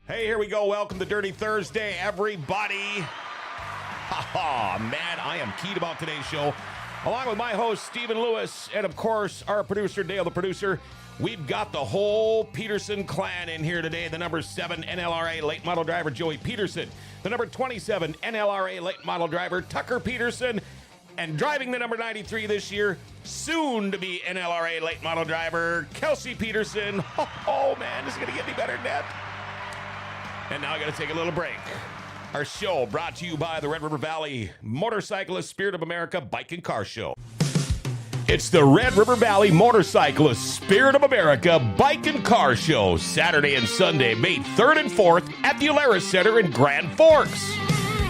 Hey, here we go. Welcome to Dirty Thursday, everybody. Man, I am keyed about today's show. Along with my host, Stephen Lewis, and of course, our producer, Dale the producer. We've got the whole Pederson clan in here today. The number 7 NLRA late model driver, Joey Pederson. The number 27 NLRA late model driver, Tucker Pederson. And driving the number 93 this year, soon to be NLRA late model driver, Kelsi Pederson. Oh man, this is going to get any better than that. And now I got to take a little break. Our show brought to you by the Red River Valley Motorcyclist Spirit of America Bike and Car Show. It's the Red River Valley Motorcyclist Spirit of America Bike and Car Show, Saturday and Sunday, May 3rd and 4th at the Alaris Center in Grand Forks.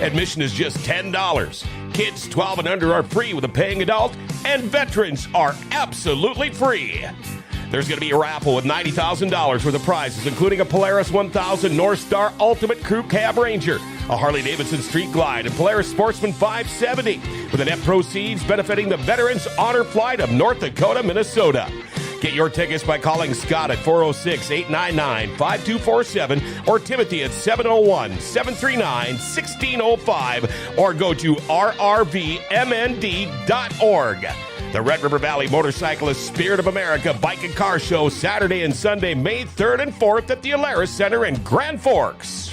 Admission is just $10. Kids 12 and under are free with a paying adult, and veterans are absolutely free. There's going to be a raffle with $90,000 worth of prizes, including a Polaris 1000 North Star Ultimate Crew Cab Ranger, a Harley-Davidson Street Glide, and Polaris Sportsman 570, with the net proceeds benefiting the Veterans Honor Flight of North Dakota, Minnesota. Get your tickets by calling Scott at 406-899-5247 or Timothy at 701-739-1605 or go to rrvmnd.org. The Red River Valley Motorcyclist Spirit of America Bike and Car Show, Saturday and Sunday, May 3rd and 4th at the Alaris Center in Grand Forks.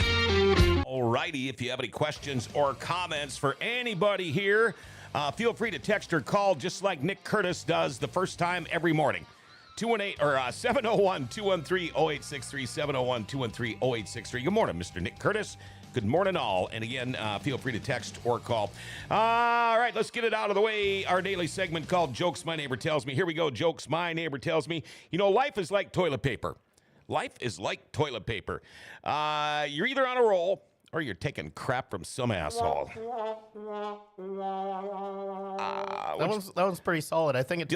Alrighty, if you have any questions or comments for anybody here, feel free to text or call just like Nick Curtis does the first time every morning. 701-213-0863, 701-213-0863. Good morning, Mr. Nick Curtis. Good morning, all. And again, feel free to text or call. All right, let's get it out of the way. Our daily segment called Jokes My Neighbor Tells Me. Here we go. Jokes My Neighbor Tells Me. You know, life is like toilet paper. Life is like toilet paper. You're either on a roll or you're taking crap from some asshole. That one's pretty solid. I think it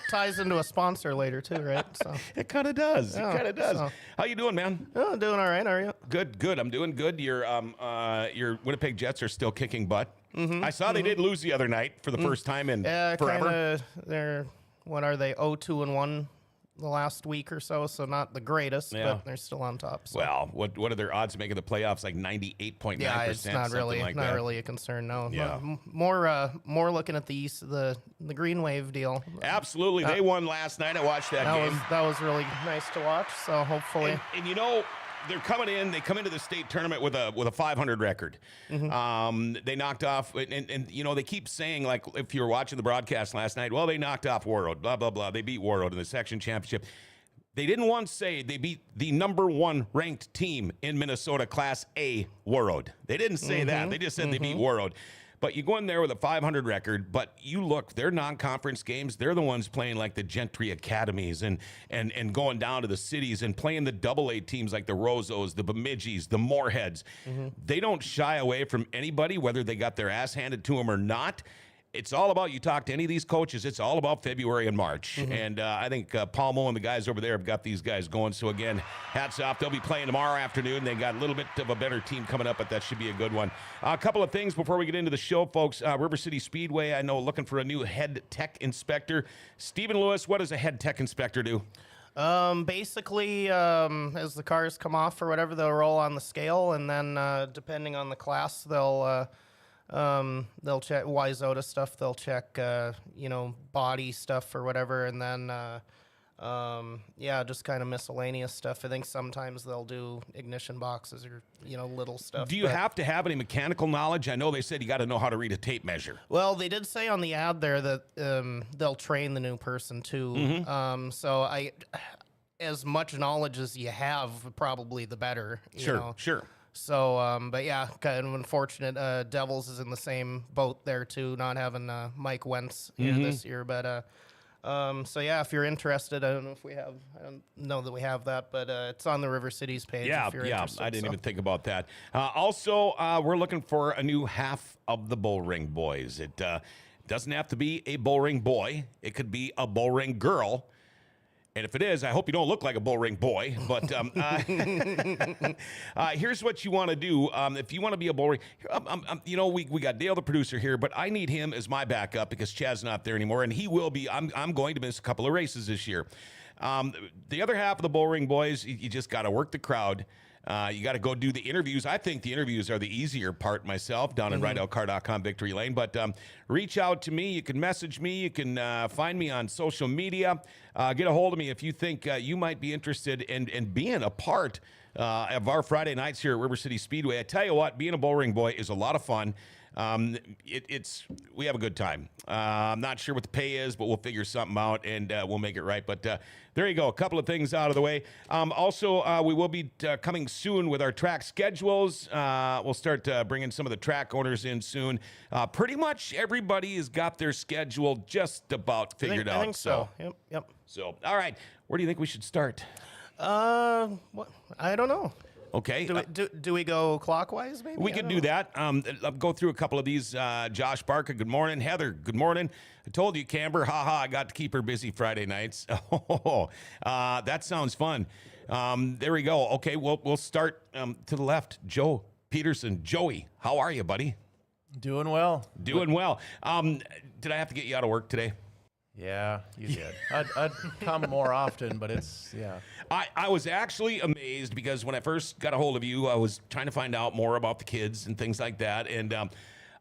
ties into a sponsor later too, right? So it kind of does. Yeah, it kind of does. So. How you doing, man? Oh, doing all right. How are you? Good. I'm doing good. Your Winnipeg Jets are still kicking butt. Mm-hmm, I saw they did lose the other night for the first time in forever. They're what are they? 0-2-1 the last week or so not the greatest, but they're still on top. So. Well, what are their odds of making the playoffs? Like 98.9%. Yeah, it's not really a concern. No. Yeah. More looking at the East, the Green Wave deal. Absolutely, they won last night. I watched that game. That was really nice to watch. So hopefully, and you know. They're coming in. They come into the state tournament with a 500 record. Mm-hmm. They knocked off, and you know they keep saying, like, if you were watching the broadcast last night, well, they knocked off Warroad, blah blah blah. They beat Warroad in the section championship. They didn't once say they beat the number 1 ranked team in Minnesota, Class A Warroad. They didn't say that. They just said they beat Warroad. But you go in there with a 500 record, but you look, their non-conference games, they're the ones playing like the Gentry Academies and going down to the cities and playing the AA teams like the Rozos, the Bemidjis, the Moorheads. They don't shy away from anybody, whether they got their ass handed to them or not. It's all about, you talk to any of these coaches, it's all about February and March. And I think Palmo and the guys over there have got these guys going. So, again, hats off. They'll be playing tomorrow afternoon. They got a little bit of a better team coming up, but that should be a good one. A couple of things before we get into the show, folks. River City Speedway, I know, looking for a new head tech inspector. Stephen Lewis, what does a head tech inspector do? Basically, as the cars come off or whatever, they'll roll on the scale, and then depending on the class, they'll check Wyzota stuff. They'll check, body stuff or whatever, and then, just kind of miscellaneous stuff. I think sometimes they'll do ignition boxes or, little stuff. Do you have to have any mechanical knowledge? I know they said you got to know how to read a tape measure. Well, they did say on the ad there that they'll train the new person too. So as much knowledge as you have, probably the better. Sure. So, but yeah, kind of unfortunate. Devils is in the same boat there too, not having Mike Wentz here this year. But so yeah, if you're interested, I don't know that we have that, but it's on the River Cities page. Yeah, if you're interested, I didn't even think about that. Also, we're looking for a new half of the bull ring boys. It doesn't have to be a bull ring boy. It could be a bull ring girl. And if it is, I hope you don't look like a bull ring boy. But here's what you want to do. If you want to be a bull ring, we got Dale, the producer, here, but I need him as my backup because Chad's not there anymore, and he will be. I'm going to miss a couple of races this year. The other half of the Bullring boys, you just got to work the crowd. You got to go do the interviews. I think the interviews are the easier part myself down in rideoutcar.com Victory Lane. But reach out to me. You can message me. You can find me on social media. Get a hold of me if you think you might be interested in being a part of our Friday nights here at River City Speedway. I tell you what, being a Bullring boy is a lot of fun. We have a good time. I'm not sure what the pay is, but we'll figure something out and we'll make it right. But there you go. A couple of things out of the way. Also, we will be coming soon with our track schedules. We'll start bringing some of the track owners in soon. Pretty much everybody has got their schedule just about figured out. I think so. Yep. So, all right. Where do you think we should start? What? I don't know. Okay. Do we go clockwise, maybe? We could do that. I'll go through a couple of these. Josh Barker, good morning. Heather, good morning. I told you, Camber, haha, I got to keep her busy Friday nights. That sounds fun. There we go. Okay, we'll start to the left. Joe Pederson. Joey, how are you, buddy? Doing well. Doing well. Did I have to get you out of work today? Yeah, you did. I'd come more often, but yeah. I was actually amazed because when I first got a hold of you, I was trying to find out more about the kids and things like that. And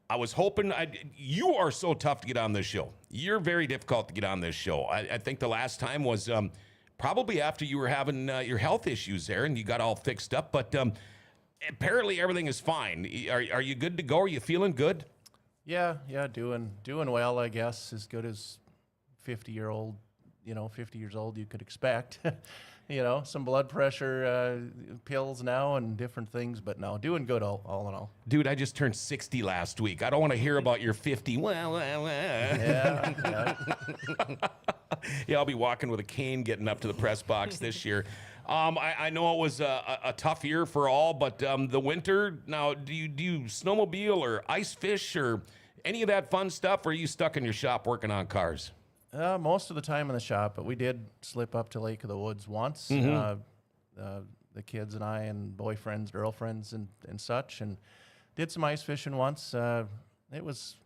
I was hoping you are so tough to get on this show. You're very difficult to get on this show. I think the last time was probably after you were having your health issues there and you got all fixed up. But apparently everything is fine. Are you good to go? Are you feeling good? Yeah, doing well, I guess, as good as 50 years old you could expect. Some blood pressure pills now and different things, but no, doing good all in all. Dude, I just turned 60 last week. I don't want to hear about your 50. Yeah. Yeah, I'll be walking with a cane getting up to the press box this year. I know it was a tough year for all, but the winter, now, do you snowmobile or ice fish or any of that fun stuff, or are you stuck in your shop working on cars? Most of the time in the shop, but we did slip up to Lake of the Woods once. The kids and I and boyfriends, girlfriends, and such, and did some ice fishing once. It was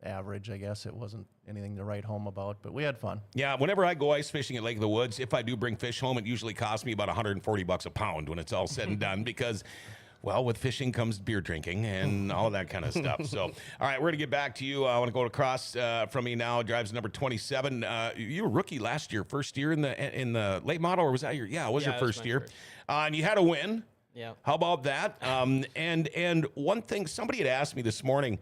average, I guess. It wasn't anything to write home about, but we had fun. Yeah, whenever I go ice fishing at Lake of the Woods, if I do bring fish home, it usually costs me about $140 a pound when it's all said and done because, well, with fishing comes beer drinking and all that kind of stuff. So, all right, we're going to get back to you. I want to go across from me now. Drives number 27. You were rookie last year, first year in the late model, or was that your? Yeah, it was your first year. And you had a win. Yeah. How about that? And one thing, somebody had asked me this morning,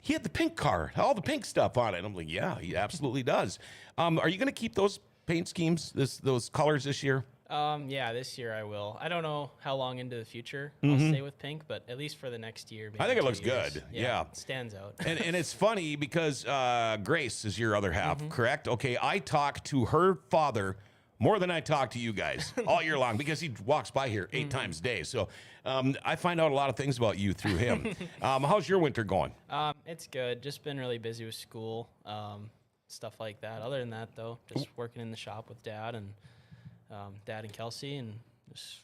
he had the pink car, all the pink stuff on it. I'm like, yeah, he absolutely does. Are you going to keep those paint schemes, those colors this year? Yeah, this year I will. I don't know how long into the future I'll stay with pink, but at least for the next year. I think it looks 2 years. good. Yeah. It stands out. and it's funny because Grace is your other half, correct? Okay, I talk to her father more than I talk to you guys all year long because he walks by here 8 times a day. So I find out a lot of things about you through him. How's your winter going? It's good. Just been really busy with school, stuff like that. Other than that, though, just working in the shop with Dad and Kelsi and just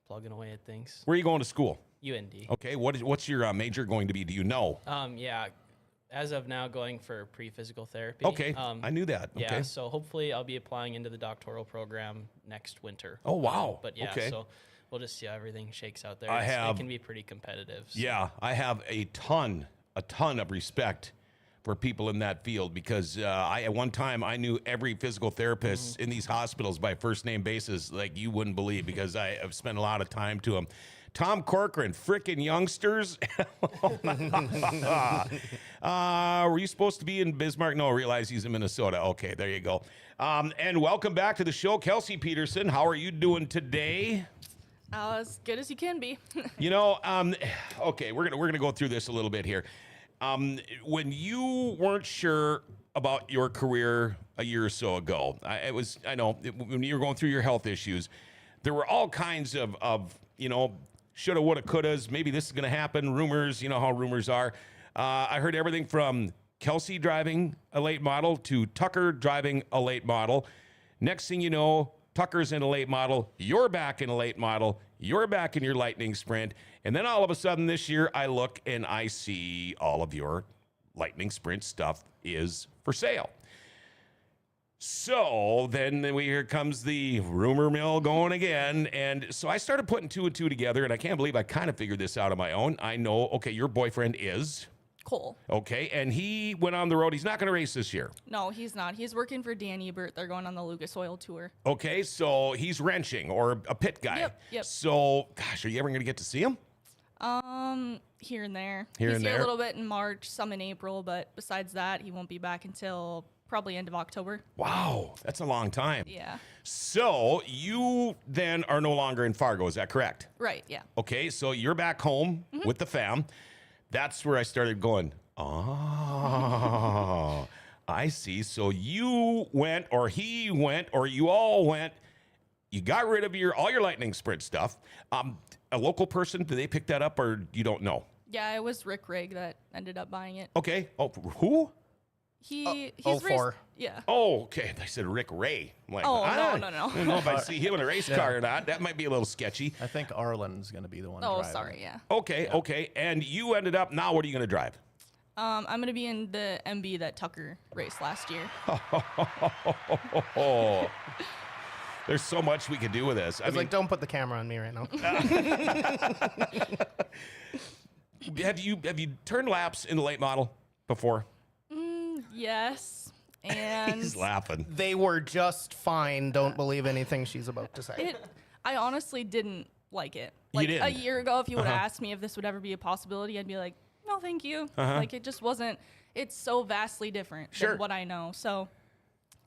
plugging away at things. Where are you going to school? UND. Okay, what's your major going to be? Do you know? Yeah, as of now, going for pre-physical therapy. Okay, I knew that. Okay. Yeah, so hopefully I'll be applying into the doctoral program next winter. Oh, wow. But yeah, okay. So we'll just see how everything shakes out there. It can be pretty competitive. So. Yeah, I have a ton of respect for people in that field because at one time I knew every physical therapist in these hospitals by first name basis like you wouldn't believe because I have spent a lot of time to them. Tom Corcoran, frickin' youngsters. Were you supposed to be in Bismarck? No, I realize he's in Minnesota. Okay, there you go. And welcome back to the show, Kelsi Pederson. How are you doing today? As good as you can be. Okay, we're gonna go through this a little bit here. When you weren't sure about your career a year or so ago, when you were going through your health issues, there were all kinds of shoulda, woulda, couldas. Maybe this is going to happen. Rumors, you know how rumors are. I heard everything from Kelsi driving a late model to Tucker driving a late model. Next thing you know, Tucker's in a late model. You're back in a late model. You're back in your Lightning Sprint. And then all of a sudden this year, I look and I see all of your Lightning Sprint stuff is for sale. So then here comes the rumor mill going again. And so I started putting 2 and 2 together, and I can't believe I kind of figured this out on my own. I know, okay, your boyfriend is. Cole. Okay, and he went on the road. He's not going to race this year. No, he's not. He's working for Dan Ebert. They're going on the Lucas Oil Tour. Okay, so he's wrenching or a pit guy. Yep. So, gosh, are you ever going to get to see him? Here and there. Here he's and here there. a little bit in March, some in April, but besides that, he won't be back until probably end of October. Wow, that's a long time. Yeah. So you then are no longer in Fargo, is that correct? Right, yeah. Okay, so you're back home with the fam. That's where I started going, oh, I see. So you went, or he went, or you all went. You got rid of all your lightning sprint stuff. A local person, did they pick that up, or you don't know? Yeah, it was Rick Rigg that ended up buying it. Okay. Oh, who? He's 04. raced, yeah. Oh, okay. I said Rick Ray. I'm like, Oh, no. I don't know if I see him in a race car or not. That might be a little sketchy. I think Arlen's going to be the one Oh, driving. sorry, yeah. Okay. And you ended up, now what are you going to drive? I'm going to be in the MB that Tucker raced last year. Oh, there's so much we could do with this. I was like, don't put the camera on me right now. Have you turned laps in the late model before? Yes. And He's laughing. They were just fine. Don't believe anything she's about to say. I honestly didn't like it. You Like didn't? a year ago, if you would have asked me if this would ever be a possibility, I'd be like, no, thank you. Like it just wasn't. It's so vastly different Sure. than what I know. So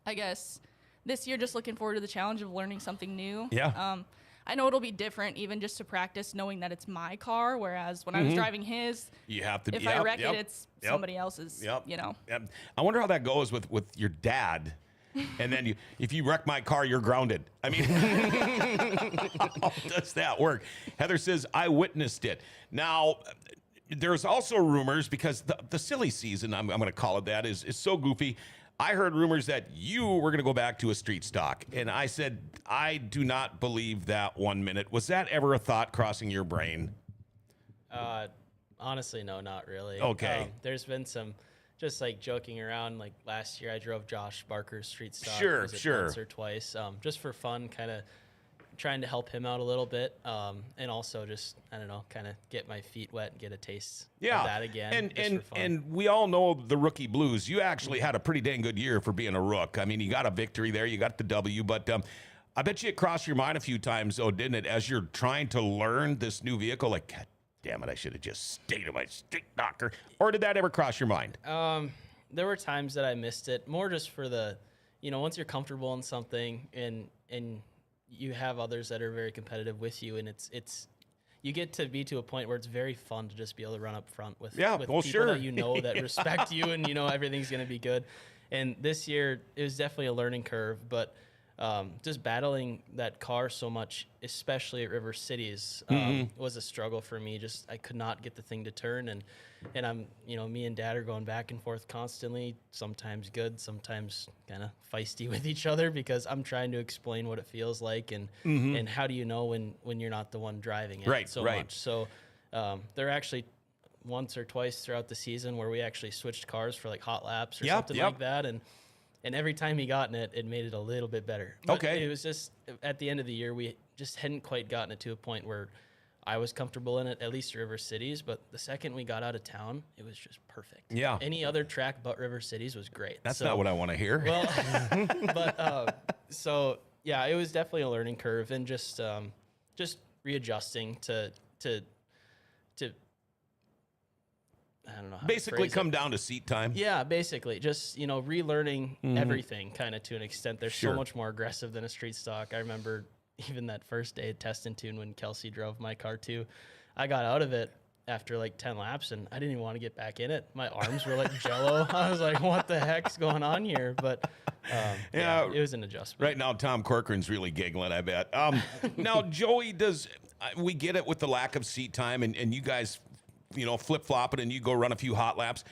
I guess this year, just looking forward to the challenge of learning something new. Yeah. I know it'll be different, even just to practice, knowing that it's my car. Whereas when I was driving his, You have to. if I wreck it, it's somebody else's. Yep. You know. Yep. I wonder how that goes with your dad. And then if you wreck my car, you're grounded. I mean, how does that work? Heather says, I witnessed it. Now, there's also rumors, because the silly season, I'm going to call it that, is so goofy. I heard rumors that you were going to go back to a street stock. And I said, I do not believe that 1 minute. Was that ever a thought crossing your brain? Honestly, no, not really. Okay. There's been some just like joking around. Like last year, I drove Josh Barker's street stock. Sure, was it sure. Once or twice, just for fun, kind of trying to help him out a little bit, and also just, I don't know, kind of get my feet wet and get a taste of that again. And for fun. and we all know the rookie blues. You actually had a pretty dang good year for being a rook. I mean, you got a victory there, you got the W, but I bet you it crossed your mind a few times, though, didn't it, as you're trying to learn this new vehicle? Like, God damn it, I should have just stayed in my street knocker. Or did that ever cross your mind? There were times that I missed it, more just for the, once you're comfortable in something and you have others that are very competitive with you, and it's you get to be to a point where it's very fun to just be able to run up front with people sure. that that respect you, and everything's going to be good. And this year it was definitely a learning curve, but just battling that car so much, especially at River Cities, was a struggle for me. Just I could not get the thing to turn, and I'm me and Dad are going back and forth constantly. Sometimes good, sometimes kind of feisty with each other, because I'm trying to explain what it feels like, and how do you know when you're not the one driving it Right. much. So there are actually once or twice throughout the season where we actually switched cars for like hot laps or something like that, and every time he got in it, it made it a little bit better. But it was just, at the end of the year, we just hadn't quite gotten it to a point where I was comfortable in it, at least River Cities. But the second we got out of town, it was just perfect. Yeah. Any other track but River Cities was great. That's not what I want to hear. Well, so yeah, it was definitely a learning curve, and just readjusting to I don't know how Basically to come down to seat time. Yeah, basically. Just, relearning everything kind of to an extent. They're Sure. so much more aggressive than a street stock. I remember even that first day at Test and Tune when Kelsi drove my car too. I got out of it after like 10 laps, and I didn't even want to get back in it. My arms were like jello. I was like, what the heck's going on here? But Yeah. it was an adjustment. Right now, Tom Corcoran's really giggling, I bet. Now, Joey, we get it with the lack of seat time, and you guys, flip-flopping, and you go run a few hot laps.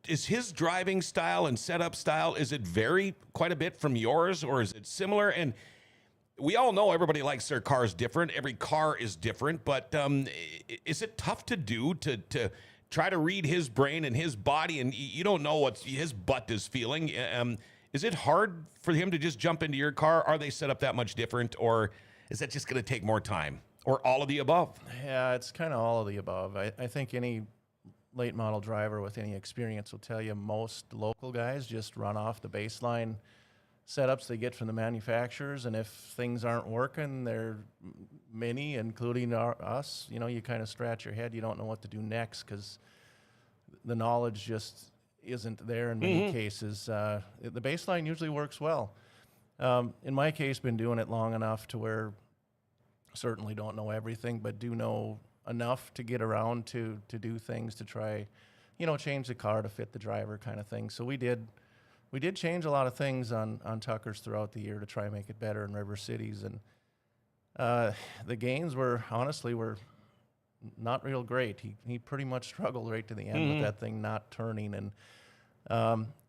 Is his driving style and setup style, is it vary quite a bit from yours, or is it similar? And we all know everybody likes their cars different. Every car is different, but is it tough to do to try to read his brain and his body, and you don't know what his butt is feeling? Is it hard for him to just jump into your car? Are they set up that much different, or is that just going to take more time, or all of the above? Yeah, it's kind of all of the above. I think any late model driver with any experience will tell you most local guys just run off the baseline setups they get from the manufacturers, and if things aren't working, they're many, including us, you kind of scratch your head. You don't know what to do next because the knowledge just isn't there in many cases. The baseline usually works well. In my case, been doing it long enough to where certainly don't know everything, but do know enough to get around to do things to try, change the car to fit the driver kind of thing. So we did change a lot of things on Tucker's throughout the year to try and make it better in River Cities. And the gains were not real great. He pretty much struggled right to the end with that thing not turning. And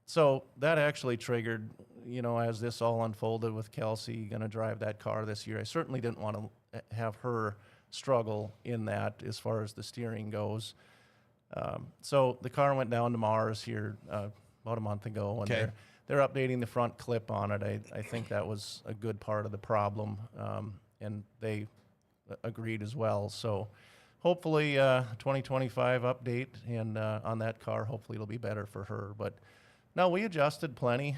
so that actually triggered, as this all unfolded with Kelsi going to drive that car this year, I certainly didn't want to have her struggle in that as far as the steering goes. So the car went down to Mars here about a month ago, and they're updating the front clip on it. I think that was a good part of the problem, and they agreed as well. So hopefully 2025 update, and on that car, hopefully it'll be better for her. But no, we adjusted plenty.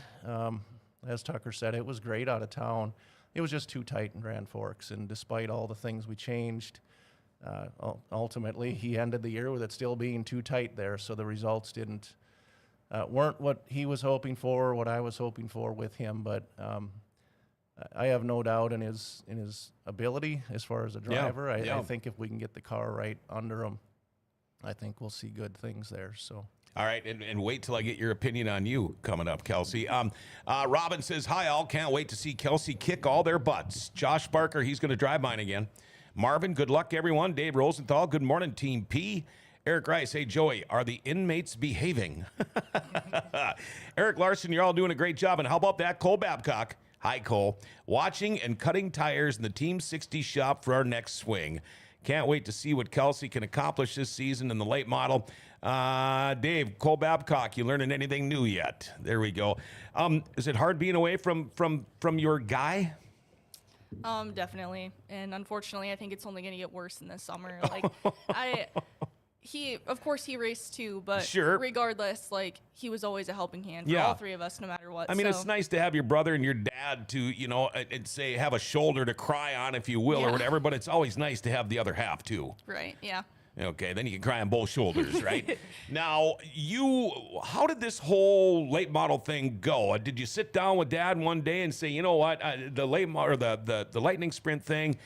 As Tucker said, it was great out of town. It was just too tight in Grand Forks, and despite all the things we changed, ultimately he ended the year with it still being too tight there. So the results weren't what he was hoping for, what I was hoping for with him. But I have no doubt in his ability as far as a driver. I think if we can get the car right under him, I think we'll see good things there. So. All right, and wait till I get your opinion on you coming up, Kelsi. Robin says, hi, all. Can't wait to see Kelsi kick all their butts. Josh Barker, he's going to drive mine again. Marvin, good luck, everyone. Dave Rosenthal, good morning, Team P. Eric Rice, hey, Joey, are the inmates behaving? Eric Larson, you're all doing a great job. And how about that, Cole Babcock? Hi, Cole. Watching and cutting tires in the Team 60 shop for our next swing. Can't wait to see what Kelsi can accomplish this season in the late model. Dave, Cole Babcock, you learning anything new yet? There we go. Is it hard being away from your guy? Definitely. And unfortunately, I think it's only going to get worse in the summer. Of course he raced too, but sure. Regardless, he was always a helping hand for all three of us, no matter what. I mean, it's nice to have your brother and your dad to, and say, have a shoulder to cry on, if you will, or whatever, but it's always nice to have the other half too. Right, yeah. Okay, then you can cry on both shoulders, right? Now, how did this whole late model thing go? Did you sit down with Dad one day and say, you know what, the late model, or the lightning sprint thing,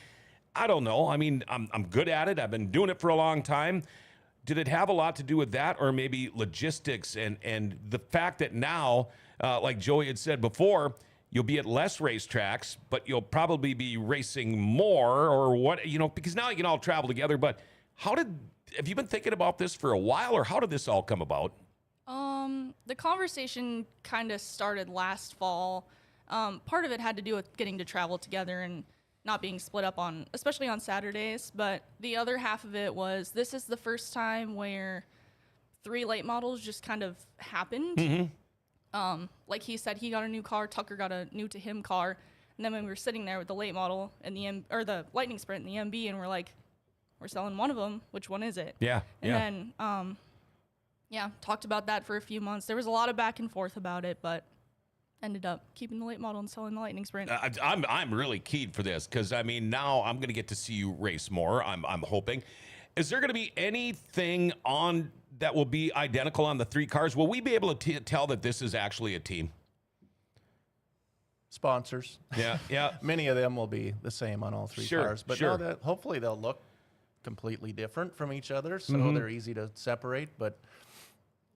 I don't know. I mean, I'm good at it. I've been doing it for a long time. Did it have a lot to do with that, or maybe logistics and the fact that now, like Joey had said before, you'll be at less racetracks, but you'll probably be racing more, or what? Because now you can all travel together. But have you been thinking about this for a while, or how did this all come about? The conversation kind of started last fall. Part of it had to do with getting to travel together and not being split up especially on Saturdays. But the other half of it was, this is the first time where 3 late models just kind of happened. Mm-hmm. Like he said, he got a new car, Tucker got a new to him car. And then when we were sitting there with the late model and the lightning sprint and the MB, and we're like, we're selling one of them. Which one is it? Yeah. And then, talked about that for a few months. There was a lot of back and forth about it, but ended up keeping the late model and selling the lightning sprint. I'm really keyed for this because, I mean, now I'm going to get to see you race more. I'm hoping. Is there going to be anything on that will be identical on the 3 cars? Will we be able to tell that this is actually a team? Sponsors. Yeah. Many of them will be the same on all 3 cars, but hopefully they'll look completely different from each other, so they're easy to separate. But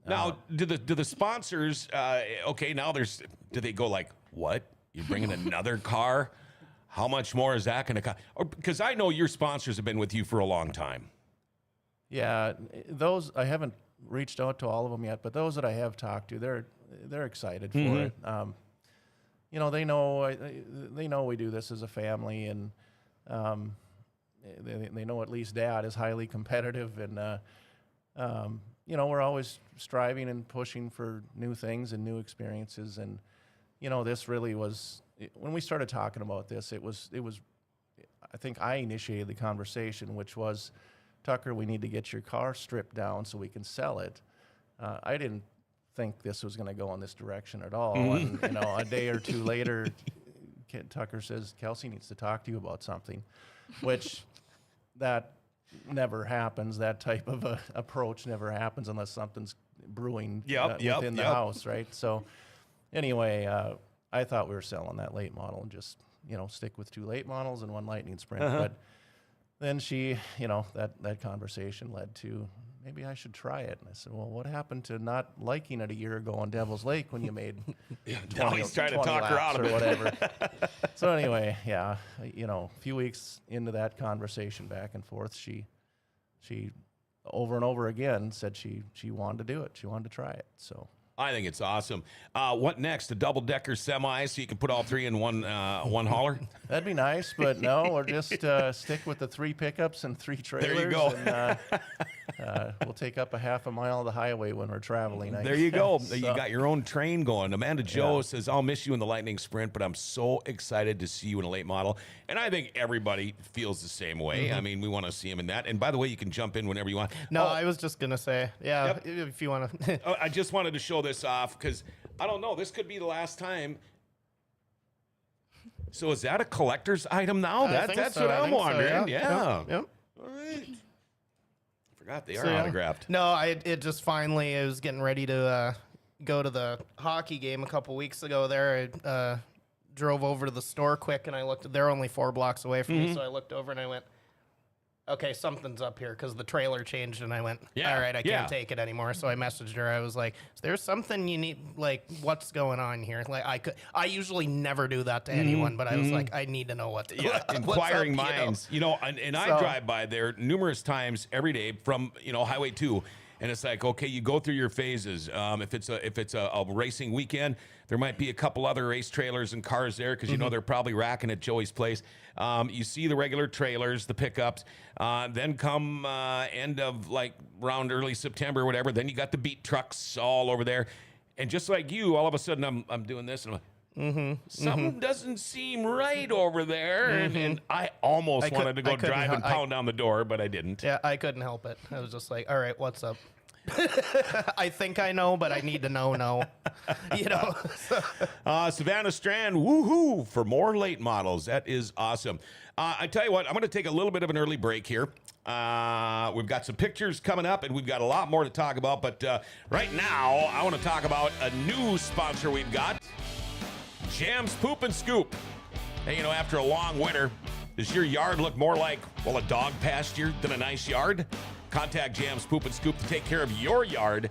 now, do the sponsors? Now do they go like, what? You're bringing another car? How much more is that going to cost? Because I know your sponsors have been with you for a long time. Yeah, those I haven't reached out to all of them yet, but those that I have talked to, they're excited for it. They know we do this as a family, and they know at least Dad is highly competitive, and we're always striving and pushing for new things and new experiences, and this really was, when we started talking about this, it was, I think I initiated the conversation, which was, Tucker, we need to get your car stripped down so we can sell it. I didn't think this was going to go in this direction at all. And, a day or two later, Tucker says, Kelsi needs to talk to you about something, which that never happens. That type of a approach never happens unless something's brewing within the house, right? So anyway, I thought we were selling that late model and just, stick with 2 late models and 1 Lightning Sprint. But then she, that conversation led to, maybe I should try it. And I said, well, what happened to not liking it a year ago on Devil's Lake when you made 20, he's trying to 20 talk her laps out of or it. whatever. So anyway, a few weeks into that conversation back and forth, she over and over again said she wanted to do it. She wanted to try it. So I think it's awesome. What next? A double-decker semi so you can put all 3 in one hauler? that'd be nice, but no, we'll just stick with the 3 pickups and 3 trailers. There you go. And, we'll take up a half a mile of the highway when we're traveling. There you go. So, You got your own train going. Amanda Joe says, I'll miss you in the Lightning Sprint, but I'm so excited to see you in a late model. And I think everybody feels the same way. I mean, we want to see him in that. And by the way, you can jump in whenever you want. No, I was just going to say, if you want to. I just wanted to show this off because, I don't know, this could be the last time. So is that a collector's item now? That's so. what I'm wondering. So, yeah. Yep. All right. Forgot they are So, autographed. No, it just finally, I was getting ready to go to the hockey game a couple weeks ago there. I drove over to the store quick, and I looked. They're only 4 blocks away from me, so I looked over and I went, okay, something's up here because the trailer changed, and I went, all right, I can't take it anymore. So I messaged her. I was like, is there something you need? Like, what's going on here? Like, I usually never do that to anyone, but I was like, I need to know what. Inquiring minds, and I drive by there numerous times every day from Highway 2. And it's like, okay, you go through your phases. If it's a racing weekend, there might be a couple other race trailers and cars there because they're probably racking at Joey's place. You see the regular trailers, the pickups. Then come end of around early September or whatever. Then you got the beat trucks all over there. And just like you, all of a sudden I'm doing this and I'm like, something doesn't seem right over there. And I almost wanted to go drive and pound down the door, but I didn't. Yeah, I couldn't help it. I was just like, all right, what's up? I think I know, but I need to know. Savannah Strand, woohoo, for more late models. That is awesome. I tell you what, I'm going to take a little bit of an early break here. We've got some pictures coming up, and we've got a lot more to talk about. But right now, I want to talk about a new sponsor we've got, Jam's Poop and Scoop. Hey, after a long winter, does your yard look more like, a dog pasture than a nice yard? Contact Jam's Poop and Scoop to take care of your yard.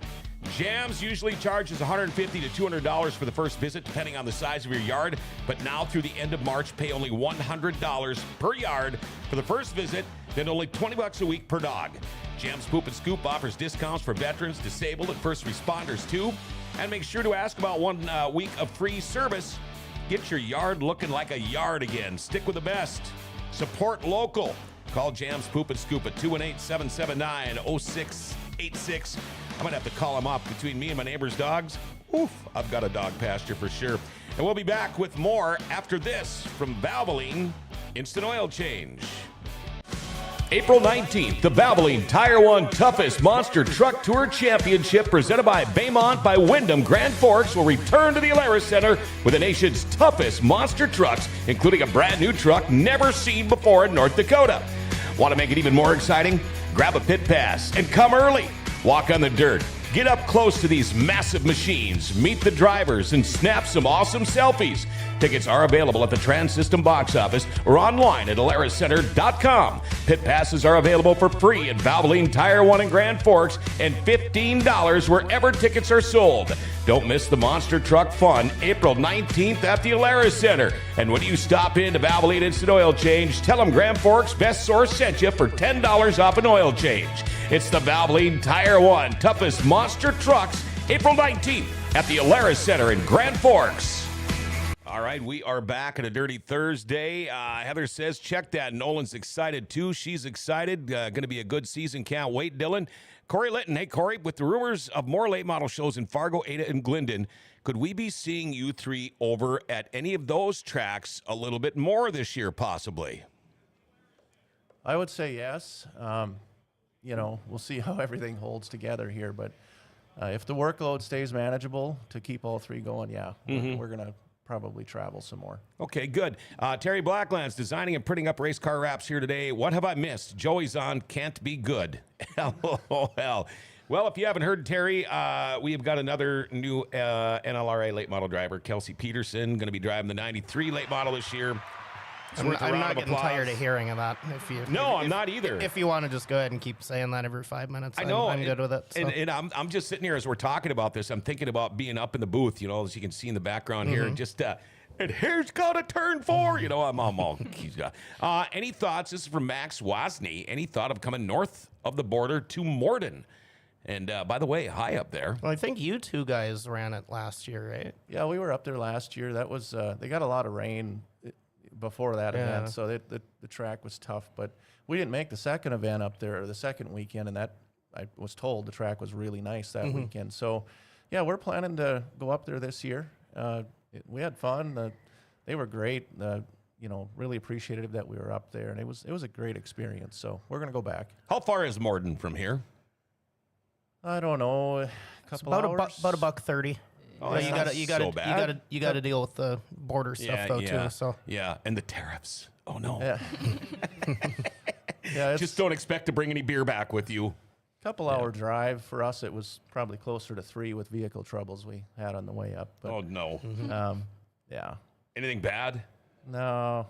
Jam's usually charges $150 to $200 for the first visit, depending on the size of your yard. But now through the end of March, pay only $100 per yard for the first visit, then only $20 a week per dog. Jam's Poop and Scoop offers discounts for veterans, disabled, and first responders too. And make sure to ask about 1 week of free service. Get your yard looking like a yard again. Stick with the best. Support local. Call Jam's Poop and Scoop at 218-779-0686. I might have to call them up. Between me and my neighbor's dogs, I've got a dog pasture for sure. And we'll be back with more after this from Valvoline Instant Oil Change. April 19th, the Valvoline Tire One Toughest Monster Truck Tour Championship presented by Baymont by Wyndham Grand Forks will return to the Alaris Center with the nation's toughest monster trucks, including a brand new truck never seen before in North Dakota. Want to make it even more exciting? Grab a pit pass and come early. Walk on the dirt. Get up close to these massive machines, meet the drivers, and snap some awesome selfies. Tickets are available at the Trans System box office or online at alariscenter.com. Pit passes are available for free at Valvoline Tire One in Grand Forks and $15 wherever tickets are sold. Don't miss the monster truck fun April 19th at the Alaris Center. And when you stop in to Valvoline Instant Oil Change, tell them Grand Forks Best Source sent you for $10 off an oil change. It's the Valvoline Tire One Toughest Monster Trucks, April 19th at the Alaris Center in Grand Forks. All All right, we are back on a Dirty Thursday. Heather says, check that. Nolan's excited, too. She's excited. Going to be a good season. Can't wait, Dylan. Corey Litton. Hey, Corey, with the rumors of more late model shows in Fargo, Ada, and Glendon, could we be seeing you three over at any of those tracks a little bit more this year, possibly? I would say yes. We'll see how everything holds together here. But if the workload stays manageable to keep all three going, we're going to probably travel some more. Okay, good. Terry Blackland's designing and printing up race car wraps here today. What have I missed? Joey's on Can't Be Good. LOL. Well, if you haven't heard, Terry, we have got another new NLRA late model driver, Kelsi Pederson, going to be driving the 93 late model this year. I'm not getting tired of hearing of that. I'm not either. If you want to just go ahead and keep saying that every 5 minutes, I know. I'm good with it. So. And I'm just sitting here as we're talking about this. I'm thinking about being up in the booth, as you can see in the background here, and just and here's got a turn 4. I'm all. Any thoughts? This is from Max Wasney. Any thought of coming north of the border to Morden? And by the way, high up there. Well, I think you two guys ran it last year, right? Yeah, we were up there last year. That was they got a lot of rain before that event, so the track was tough. But we didn't make the second event up there, or the second weekend, and that I was told the track was really nice that weekend. So, yeah, we're planning to go up there this year. We had fun. They were great. Really appreciative that we were up there, and it was a great experience. So we're gonna go back. How far is Morden from here? I don't know, a couple hours. About $1.30. Oh, yeah, you got to bad. deal with the border stuff too. So and the tariffs. Oh no. Yeah. Just don't expect to bring any beer back with you. Couple hour drive for us. It was probably closer to 3 with vehicle troubles we had on the way up. But, Oh no. yeah. Anything bad? No.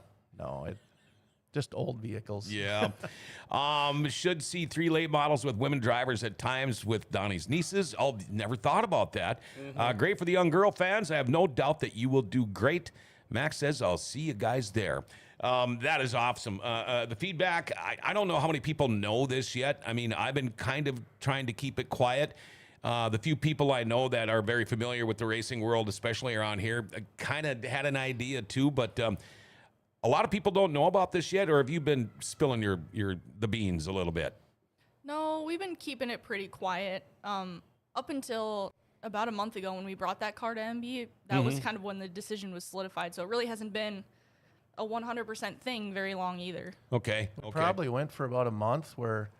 Just old vehicles. Yeah. Should see 3 late models with women drivers at times with Donnie's nieces. Never thought about that. Great for the young girl fans. I have no doubt that you will do great. Max says, I'll see you guys there. That is awesome. The feedback, I don't know how many people know this yet. I mean, I've been kind of trying to keep it quiet. The few people I know that are very familiar with the racing world, especially around here, kind of had an idea too, but a lot of people don't know about this yet, or have you been spilling the beans a little bit? No, we've been keeping it pretty quiet. Up until about a month ago when we brought that car to MB, that was kind of when the decision was solidified. So it really hasn't been a 100% thing very long either. Okay. Probably went for about a month where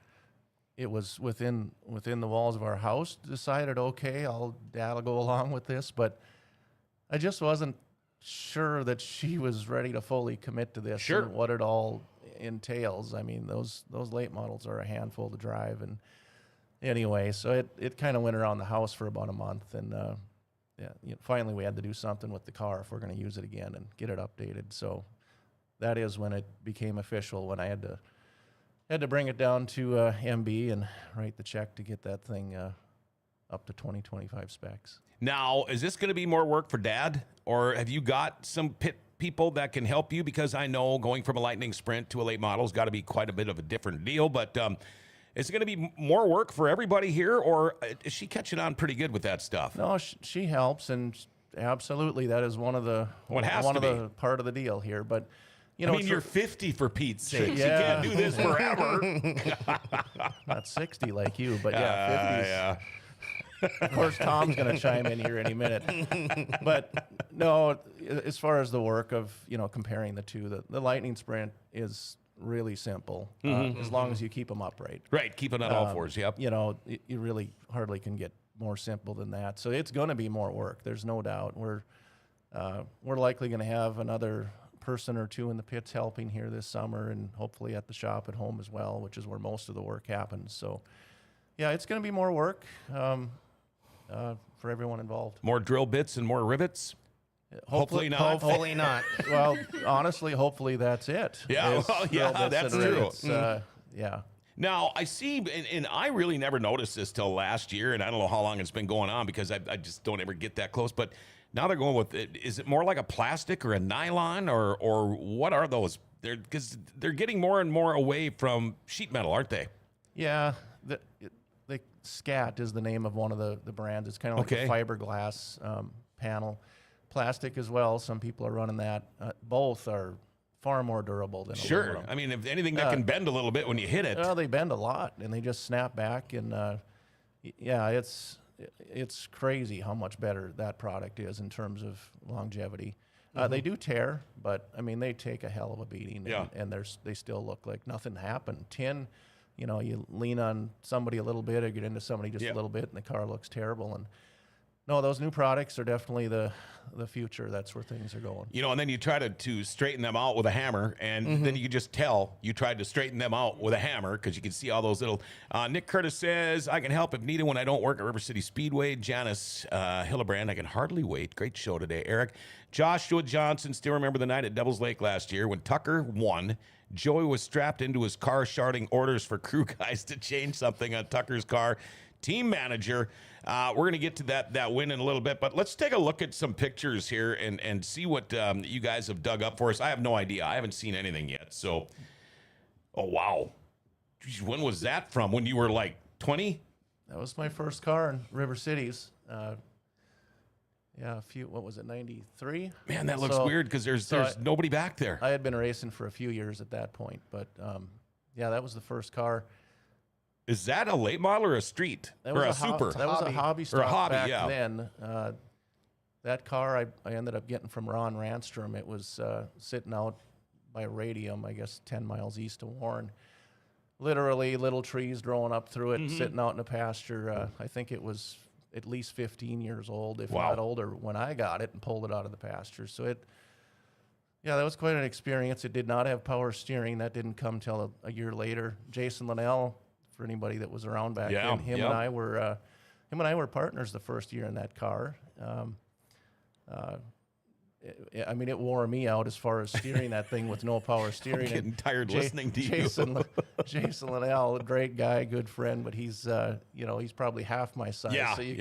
it was within the walls of our house. Decided, okay, Dad'll go along with this, but I just wasn't sure that she was ready to fully commit to this and what it all entails. I mean, those late models are a handful to drive, and anyway, so it kind of went around the house for about a month, and finally we had to do something with the car if we're going to use it again and get it updated. So that is when it became official, when I had to bring it down to MB and write the check to get that thing up to 2025 specs. Now, is this going to be more work for Dad, or have you got some pit people that can help you? Because I know going from a Lightning Sprint to a late model has got to be quite a bit of a different deal, but is it going to be more work for everybody here, or is she catching on pretty good with that stuff? No, she helps, and absolutely that is one of the part of the deal here. But you're 50 for Pete's sake. Yeah. You can't do this forever. Not 60 like you, but 50s. Yeah. Of course, Tom's going to chime in here any minute. But no, as far as the work of comparing the two, the Lightning Sprint is really simple as long as you keep them upright. Right, keep it on all fours. Yep. You really hardly can get more simple than that. So it's going to be more work. There's no doubt. We're likely going to have another person or two in the pits helping here this summer, and hopefully at the shop at home as well, which is where most of the work happens. So yeah, it's going to be more work for everyone involved. More drill bits and more rivets? Hopefully not. Hopefully not. Well, honestly, hopefully that's it. Yeah, that's true. Yeah. Now, I see, and I really never noticed this till last year, and I don't know how long it's been going on because I just don't ever get that close, but now they're going with it. Is it more like a plastic or a nylon, or what are those? Because they're getting more and more away from sheet metal, aren't they? Yeah. The Scat is the name of one of the brands. It's kind of like a fiberglass panel. plastic as well. Some people are running that. Both are far more durable than Sure. aluminum. I mean, if anything that can bend a little bit when you hit it. Well, they bend a lot, and they just snap back. And yeah, it's crazy how much better that product is in terms of longevity. They do tear, but I mean, they take a hell of a beating, and they still look like nothing happened. Tin, you lean on somebody a little bit or get into somebody just a little bit, and the car looks terrible. And no, those new products are definitely the future. That's where things are going. And then you try to straighten them out with a hammer, and then you can just tell you tried to straighten them out with a hammer because you can see all those little. Nick Curtis says, I can help if needed when I don't work at River City Speedway. Janice Hillebrand, I can hardly wait. Great show today, Eric. Joshua Johnson, still remember the night at Devil's Lake last year when Tucker won. Joey was strapped into his car shouting orders for crew guys to change something on Tucker's car. Team manager. We're going to get to that win in a little bit, but let's take a look at some pictures here and see what you guys have dug up for us. I have no idea. I haven't seen anything yet. So, oh, wow. Jeez, when was that from? When you were like 20? That was my first car in River Cities. What was it, 93? Man, that looks weird because there's nobody back there. I had been racing for a few years at that point, but that was the first car. Is that a late model or a street or a super? That was a hobby stock or a hobby, back then. That car I ended up getting from Ron Ranstrom. It was sitting out by Radium, I guess 10 miles east of Warren. Literally little trees growing up through it, sitting out in a pasture. I think it was at least 15 years old, if not older, when I got it and pulled it out of the pasture. So that was quite an experience. It did not have power steering. That didn't come till a year later. Jason Linnell, for anybody that was around back then, him and I were partners the first year in that car. It wore me out as far as steering that thing with no power steering. I'm getting tired listening to you. Jason Linnell, a great guy, good friend, but he's probably half my size. Yeah, so you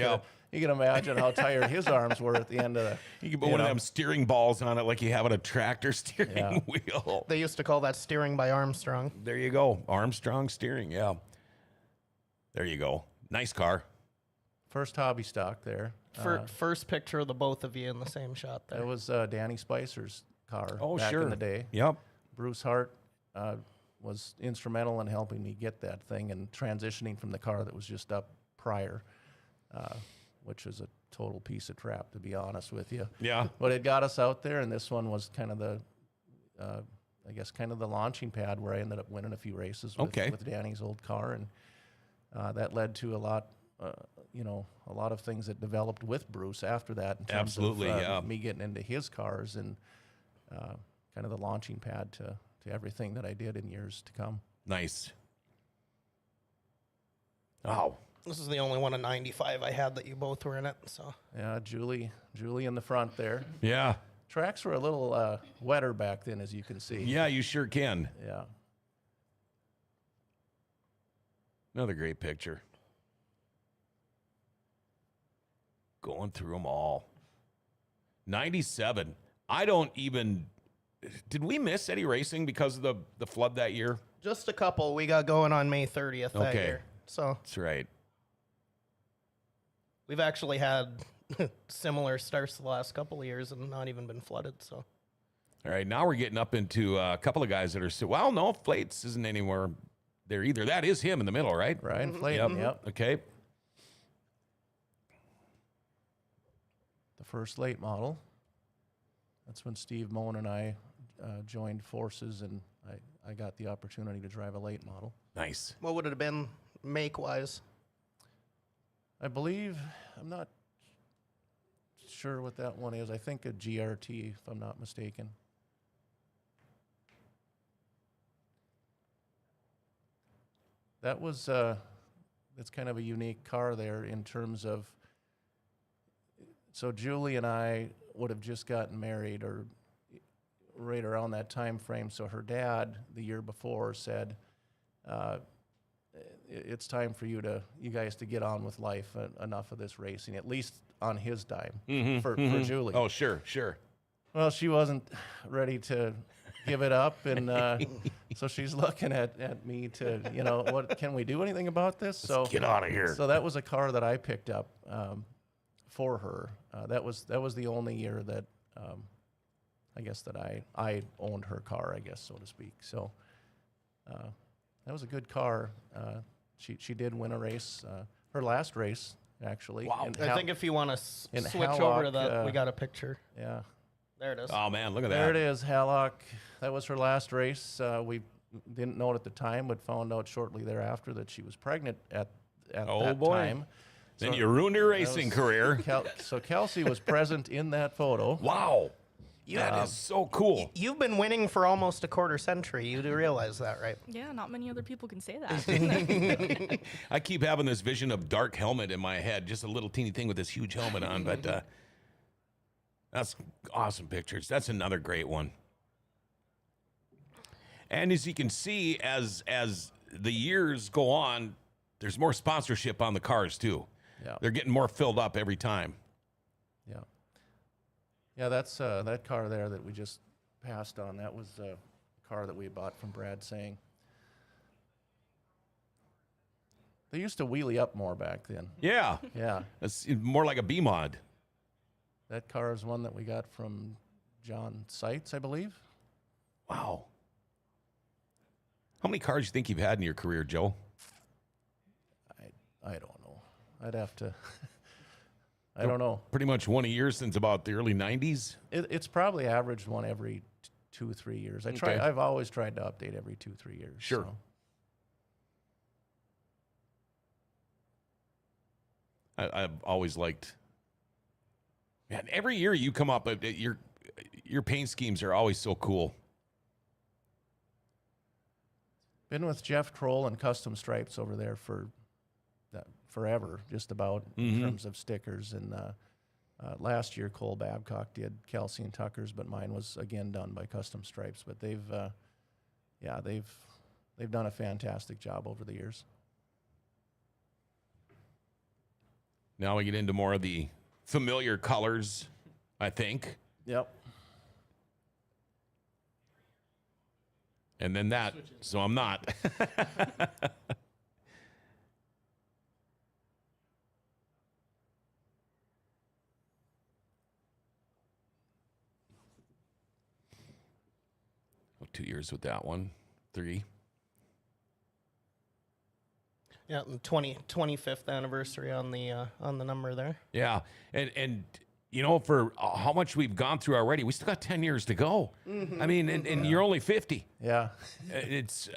can imagine how tired his arms were at the end of the. You can put one of them steering balls on it like you have on a tractor steering wheel. They used to call that steering by Armstrong. There you go, Armstrong steering. Yeah. There you go. Nice car. First hobby stock there. First picture of the both of you in the same shot there. That was Danny Spicer's car back in the day. Yep. Bruce Hart was instrumental in helping me get that thing and transitioning from the car that was just up prior, which was a total piece of crap, to be honest with you. Yeah. But it got us out there, and this one was kind of the, the launching pad where I ended up winning a few races with Danny's old car, and that led to a lot of things that developed with Bruce after that in terms of me getting into his cars and kind of the launching pad to everything that I did in years to come. Nice. Wow. This is the only one in 95 I had that you both were in it. So Yeah, Julie in the front there. Yeah. Tracks were a little wetter back then, as you can see. Yeah, you sure can. Yeah. Another great picture. Going through them all. 97. I don't even... Did we miss any racing because of the flood that year? just a couple we got going on May 30th that year. So that's right. We've actually had similar starts the last couple of years and not even been flooded. So. All right, now we're getting up into a couple of guys that are... Well, no, Flates isn't anywhere there either. That is him in the middle, right? Ryan Flayton, yep. Okay. The first late model. That's when Steve Moen and I joined forces, and I got the opportunity to drive a late model. Nice. What would it have been make-wise? I believe, I'm not sure what that one is. I think a GRT, if I'm not mistaken. That was, it's kind of a unique car there in terms of, so Julie and I would have just gotten married or right around that time frame. So her dad, the year before, said, it's time for you guys to get on with life. Enough of this racing, at least on his dime for Julie. Oh, sure, sure. Well, she wasn't ready to give it up, and so she's looking at me to, what can we do anything about this? Let's get out of here. So that was a car that I picked up for her. That was the only year that I guess that I owned her car, I guess, so to speak. So that was a good car. She did win a race, her last race actually. Wow. I think if you want to switch Hallock, over to that, we got a picture. Yeah. There it is. Oh man, look at There it that. is, Hallock. That was her last race. We didn't know it at the time, but found out shortly thereafter that she was pregnant at Oh, that boy. time. Then So you ruined her that racing was- career. So Kelsi was present in that photo. Wow. That is so cool. You've been winning for almost a quarter century. You do realize that, right? Yeah, not many other people can say that. I keep having this vision of dark helmet in my head, just a little teeny thing with this huge helmet on, but that's awesome pictures. That's another great one. And as you can see, as the years go on, there's more sponsorship on the cars too. Yeah. They're getting more filled up every time. Yeah. Yeah, that's that car there that we just passed on. That was a car that we bought from Brad Saying. They used to wheelie up more back then. Yeah. Yeah. It's more like a B-mod. That car is one that we got from John Seitz, I believe. Wow. How many cars do you think you've had in your career, Joe? I don't know. I'd have to. I don't know. Pretty much one a year since about the early 90s. It's probably averaged one every 2-3 years. Okay. I've always tried to update every 2-3 years. Sure. So. I've always liked. Man, every year you come up, your paint schemes are always so cool. Been with Jeff Kroll and Custom Stripes over there for forever, just about, in terms of stickers. And last year, Cole Babcock did Kelsi and Tucker's, but mine was again done by Custom Stripes. But they've done a fantastic job over the years. Now we get into more of the familiar colors, I think. Yep. And then that, so I'm not. Oh, 2 years with that one. 3. Yeah, the 25th anniversary on the number there. Yeah. And you know, for how much we've gone through already, we still got 10 years to go. I mean, and you're only 50. Yeah. It's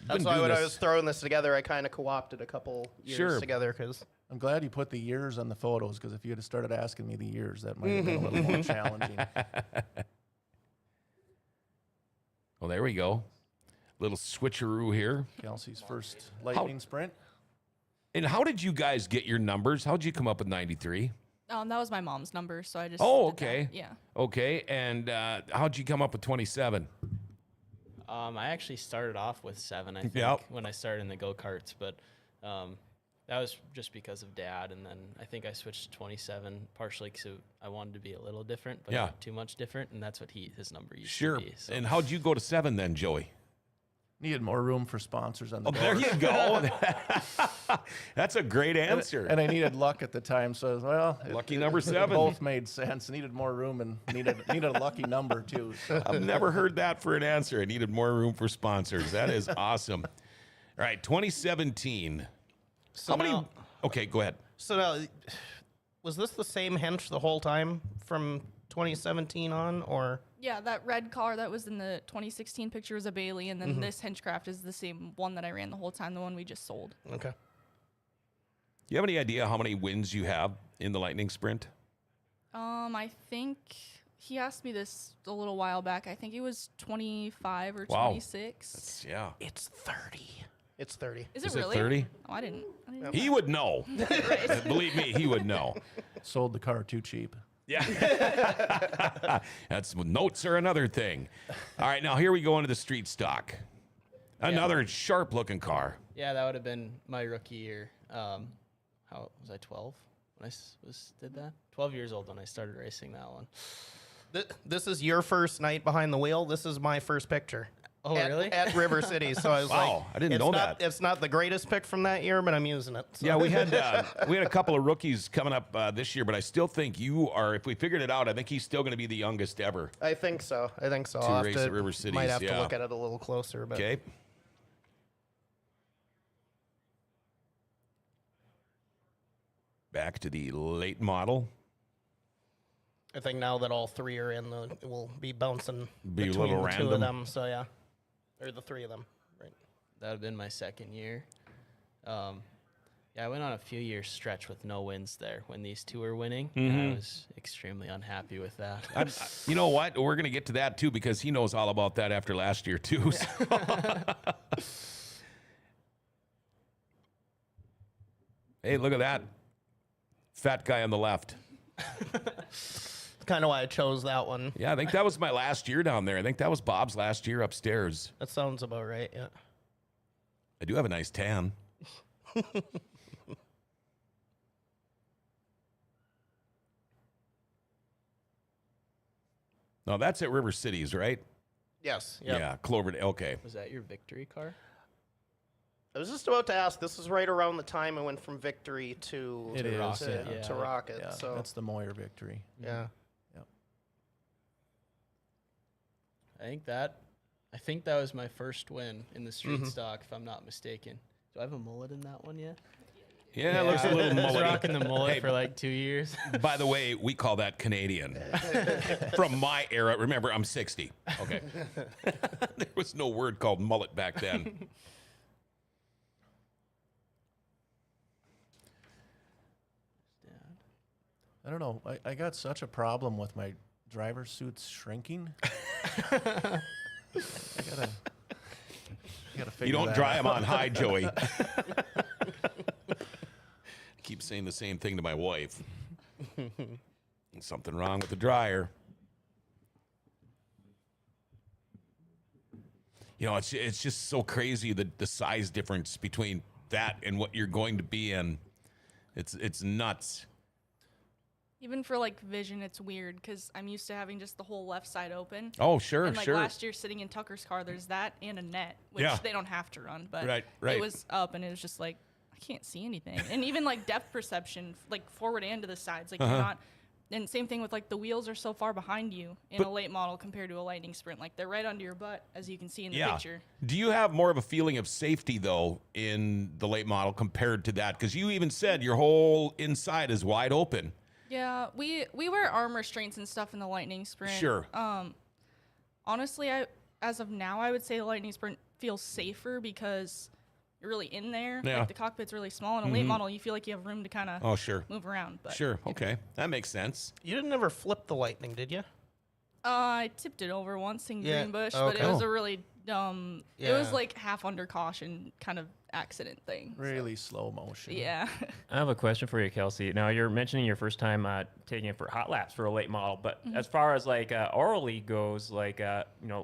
That's why when I was throwing this together, I kind of co-opted a couple years Sure. together because I'm glad you put the years on the photos, because if you had started asking me the years, that might have been a little more challenging. Well, there we go. Little switcheroo here. Kelsi's first lightning sprint. And how did you guys get your numbers? How did you come up with 93? That was my mom's number, so I just. Oh, did that. okay. Yeah. Okay. And how'd you come up with 27? I actually started off with 7, I think, Yep. when I started in the go-karts, but that was just because of Dad, and then I think I switched to 27 partially because I wanted to be a little different, but Yeah. not too much different, and that's what his number used Sure. to be. So. And how'd you go to 7 then, Joey? Needed more room for sponsors on the There board. you go. That's a great answer. And I needed luck at the time, so well, Lucky number it 7. both made sense. Needed more room and needed a lucky number too. So. I've never heard that for an answer. I needed more room for sponsors. That is awesome. All right, 2017. so How many? now- Okay, go ahead. So now, was this the same hench the whole time from 2017 on, or? Yeah, that red car that was in the 2016 picture was a Bailey, and then this Henchcraft is the same one that I ran the whole time, the one we just sold. Okay. Do you have any idea how many wins you have in the Lightning Sprint? I think he asked me this a little while back. I think it was 25 or Wow. 26. Yeah. It's 30. It's 30. Is Is it it really? 30? Oh, I didn't know. He would know. Believe me, he would know. Sold the car too cheap. Yeah. That's notes are another thing. All right, now here we go into the street stock. Another sharp looking car. Yeah, that would have been my rookie year. How was I 12 when I did that? 12 years old when I started racing that one. This is your first night behind the wheel. This is my first picture. Oh, really? At River City. So I was Wow, like, I didn't know that. It's not the greatest pick from that year, but I'm using it. So. Yeah, we had a couple of rookies coming up this year, but I still think you are. If we figured it out, I think he's still going to be the youngest ever. I think so. To race at River Cities, Might have yeah. to look at it a little closer. But. Okay. Back to the late model. I think now that all three are in, it will be bouncing Be a between little the two random. of them. So yeah, or the three of them. Right. That would have been my second year. Yeah, I went on a few year stretch with no wins there when these two were winning, and I was extremely unhappy with that. You know what? We're going to get to that too because he knows all about that after last year too. So. Hey, look at that. Fat guy on the left. That's kind of why I chose that one. Yeah, I think that was my last year down there. I think that was Bob's last year upstairs. That sounds about right. Yeah. I do have a nice tan. No, that's at River Cities, right? Yes. Yep. Yeah, Cloverdale. Okay. Was that your victory car? I was just about to ask. This is right around the time I went from Victory to It is, Rocket. yeah. To Rocket. Yeah, So that's the Moyer victory. yeah. I think that was my first win in the street stock, if I'm not mistaken. Do I have a mullet in that one yet? Yeah, it looks a little I was mullet. rocking the mullet Hey. for like 2 years. By the way, we call that Canadian. From my era. Remember, I'm 60. Okay. There was no word called mullet back then. I don't know. I got such a problem with my driver suits shrinking. I gotta figure You don't that dry out. them on high, Joey. Keep saying the same thing to my wife. Something wrong with the dryer. You know, it's just so crazy the size difference between that and what you're going to be in. It's nuts. Even for like vision, it's weird because I'm used to having just the whole left side open. Oh, sure, And like sure. last year, sitting in Tucker's car, there's that and a net, which Yeah. they don't have to run, but Right. it was up, and it was just like I can't see anything. And even like depth perception, like forward and to the sides, like you're not. And same thing with like the wheels are so far behind you in a late model compared to a Lightning Sprint, like they're right under your butt, as you can see in the picture. Do you have more of a feeling of safety though in the late model compared to that? Because you even said your whole inside is wide open. Yeah, we wear arm restraints and stuff in the Lightning Sprint. Sure. Honestly, as of now, I would say the Lightning Sprint feels safer because you're really in there. Yeah. Like the cockpit's really small. In a late model, you feel like you have room to kind of Oh, sure. move around. But Sure. Okay. That makes sense. You didn't ever flip the Lightning, did you? I tipped it over once in Yeah, Greenbush, okay. but it was a really dumb. It was Yeah. like half under caution kind of accident thing. so, Really slow motion. yeah. I have a question for you, Kelsi. Now, you're mentioning your first time taking it for hot laps for a late model, but as far as like orally goes, like,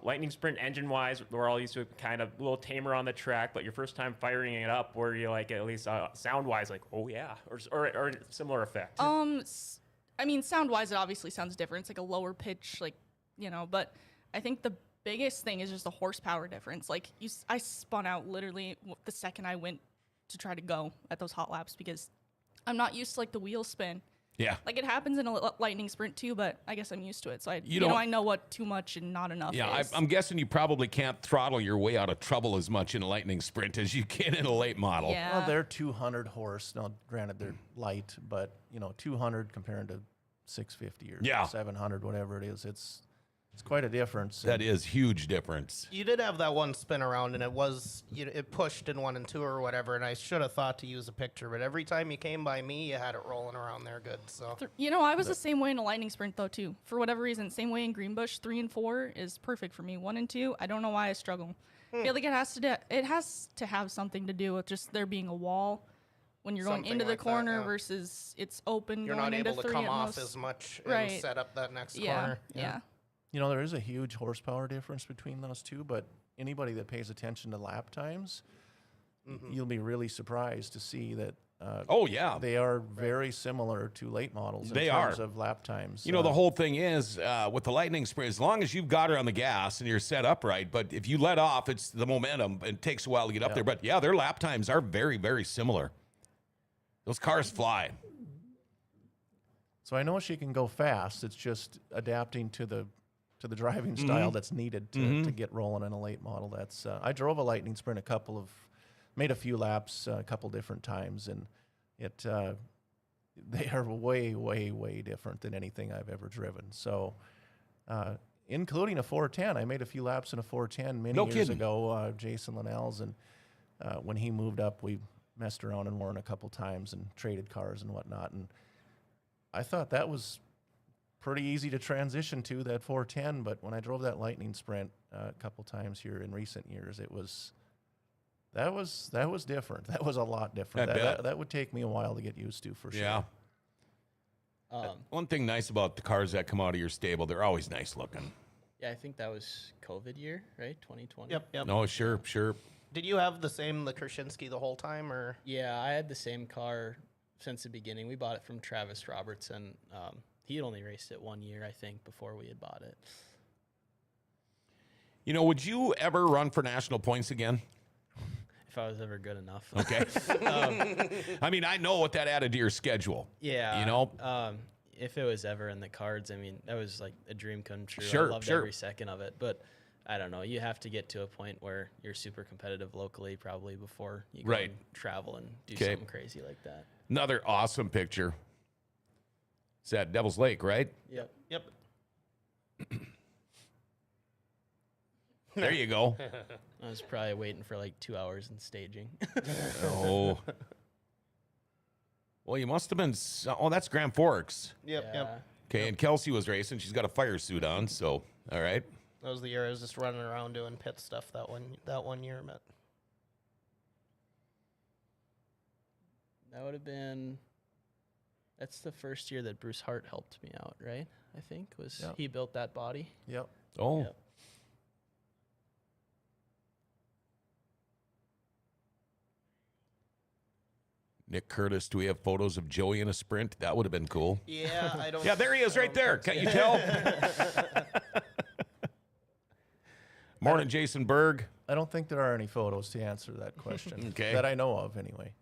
Lightning Sprint engine-wise, we're all used to kind of a little tamer on the track, but your first time firing it up, were you like at least sound-wise like, oh yeah, or similar effect? I mean, sound-wise, it obviously sounds different. It's like a lower pitch, like, but I think the biggest thing is just the horsepower difference. Like, I spun out literally the second I went to try to go at those hot laps because I'm not used to, like, the wheel spin. Yeah. Like, it happens in a Lightning Sprint, too, but I guess I'm used to it. So, don't- I know what too much and not enough Yeah, is. I'm guessing you probably can't throttle your way out of trouble as much in a Lightning Sprint as you can in a late model. Yeah. Well, they're 200 horse. Now, granted, they're light, but 200 compared to 650 or Yeah. 700, whatever it is, it's quite a difference. That is huge difference. You did have that one spin around, and it pushed in 1 and 2 or whatever. And I should have thought to use a picture, but every time you came by me, you had it rolling around there good. So I was the same way in a Lightning Sprint, though, too. For whatever reason, same way in Greenbush, 3 and 4 is perfect for me. 1 and 2, I don't know why I struggle. I feel like it has to have something to do with just there being a wall when you're going Something into the like that, corner yeah. versus it's open you're going not into able to 3 come at off most. as much Right. and set up that next Yeah, corner. yeah. There is a huge horsepower difference between those two, but anybody that pays attention to lap times, you'll be really surprised to see that Oh, yeah. They are very similar to late models in They terms are. of lap times. You know, the whole thing is with the Lightning Sprint, as long as you've got her on the gas and you're set up right, but if you let off, it's the momentum. It takes a while to get up there. But, yeah, their lap times are very, very similar. Those cars fly. So I know she can go fast. It's just adapting to the driving style that's needed to get rolling in a late model. That's I drove a Lightning Sprint made a few laps a couple different times, and they are way, way, way different than anything I've ever driven. So, including a 410, I made a few laps in a 410 many years ago. Jason Linnell's, and when he moved up, we messed around and Warren a couple times and traded cars and whatnot. And I thought that was pretty easy to transition to, that 410. But when I drove that Lightning Sprint a couple times here in recent years, that was different. That was a lot different. That would take me a while to get used to, for sure. Yeah. One thing nice about the cars that come out of your stable, they're always nice looking. Yeah, I think that was COVID year, right? 2020. Yep. No, sure. Did you have the Krasinski the whole time, or? Yeah, I had the same car since the beginning. We bought it from Travis Robertson. He had only raced it 1 year, I think, before we had bought it. You know, would you ever run for national points again? If I was ever good enough. Okay. I mean, I know what that added to your schedule. Yeah. You know? If it was ever in the cards, I mean, that was like a dream come true. Sure, I loved every second of it. But I don't know. You have to get to a point where you're super competitive locally probably before you go and travel and do something crazy like that. Another awesome picture. It's at Devil's Lake, right? Yep. There you go. I was probably waiting for like 2 hours in staging. Oh. Well, you must have been. Oh, that's Grand Forks. Yep. Okay, and Kelsi was racing. She's got a fire suit on, so all right. That was the year I was just running around doing pit stuff that one year, Matt. That would have been. That's the first year that Bruce Hart helped me out, right? I think he built that body. Yep. Oh. Yep. Nick Curtis, do we have photos of Joey in a sprint? That would have been cool. Yeah, I don't. Yeah, there he is right there. Can't you tell? Morning, Jason Berg. I don't think there are any photos to answer that question. Okay. That I know of, anyway.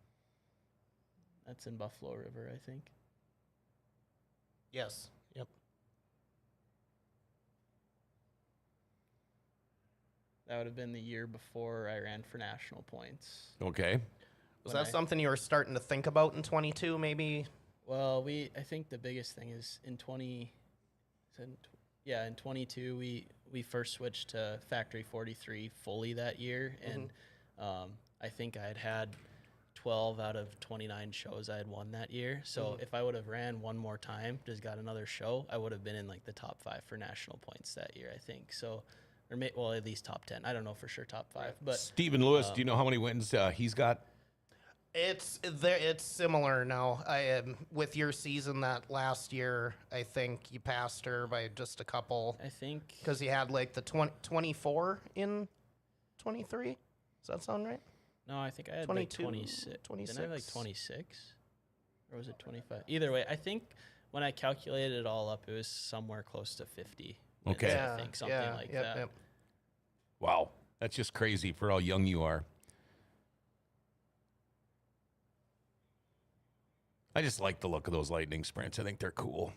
That's in Buffalo River, I think. Yes. Yep. That would have been the year before I ran for national points. Okay. Was that something you were starting to think about in 22, maybe? Well, I think the biggest thing is in 22 we first switched to Factory 43 fully that year, and I think I had 12 out of 29 shows I had won that year. So if I would have ran one more time, just got another show, I would have been in like the top 5 for national points that year, I think. So, or at least top 10. I don't know for sure top 5, but Stephen Lewis, do you know how many wins he's got? It's similar now. I am with your season that last year. I think you passed her by just a couple. I think because he had like the 24 in 23. Does that sound right? No, I think I had 22, like 26. 26. Didn't I have like 26? Or was it 25? Either way, I think when I calculated it all up, it was somewhere close to 50. wins, Okay. I think something like that. Yep. Wow. That's just crazy for how young you are. I just like the look of those Lightning Sprints. I think they're cool.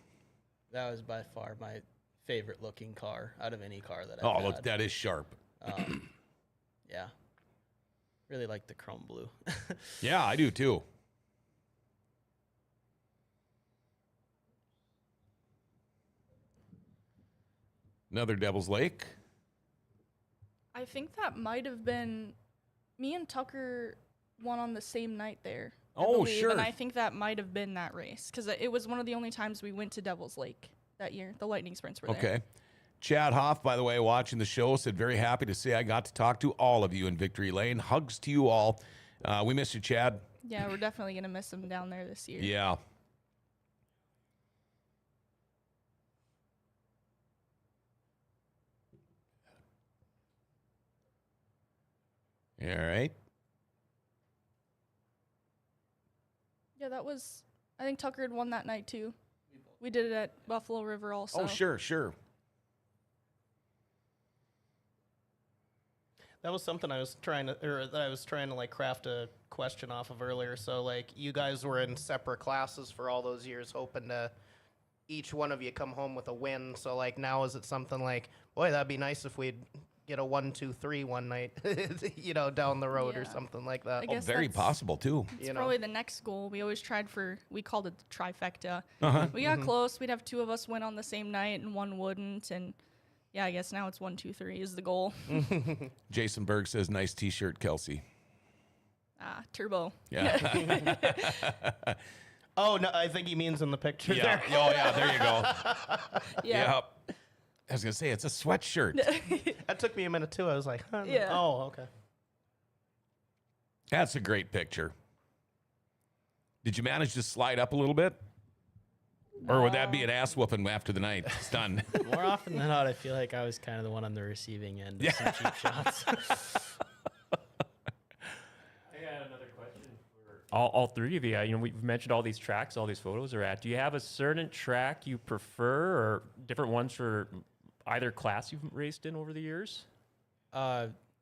That was by far my favorite looking car out of any car that I've Oh, had. look, that is sharp. Yeah. Really like the chrome blue. Yeah, I do too. Another Devil's Lake. I think that might have been me and Tucker won on the same night there. I Oh, believe, sure. And I think that might have been that race because it was one of the only times we went to Devil's Lake that year. The Lightning Sprints were there. Okay. Chad Hoff, by the way, watching the show, said, very happy to say I got to talk to all of you in Victory Lane. Hugs to you all. We miss you, Chad. Yeah, we're definitely going to miss him down there this year. Yeah. All right. Yeah, that was. I think Tucker had won that night too. We did it at Buffalo River also. Oh, sure. That was something I was trying to like craft a question off of earlier. So like you guys were in separate classes for all those years, hoping to each one of you come home with a win. So like now is it something like, boy, that'd be nice if we'd get a 1, 2, 3 one night, down the road or Yeah. something like that. I guess Very that's- possible, too. It's probably the next goal. We always tried we called it the trifecta. Uh-huh. We got close. We'd have 2 of us win on the same night and 1 wouldn't. And yeah, I guess now it's 1, 2, 3 is the goal. Jason Berg says, nice T-shirt, Kelsi. Turbo. Yeah. Oh, no, I think he means in the picture there. Oh, yeah, there you go. Yeah. Yep. I was going to say, it's a sweatshirt. That took me a minute, too. I was like, huh? Yeah. Oh, okay. That's a great picture. Did you manage to slide up a little bit? Or would that be an ass whooping after the night? It's done. More often than not, I feel like I was kind of the one on the receiving end of some cheap shots. I got another question for all 3 of you. We've mentioned all these tracks, all these photos are at. Do you have a certain track you prefer, or different ones for either class you've raced in over the years?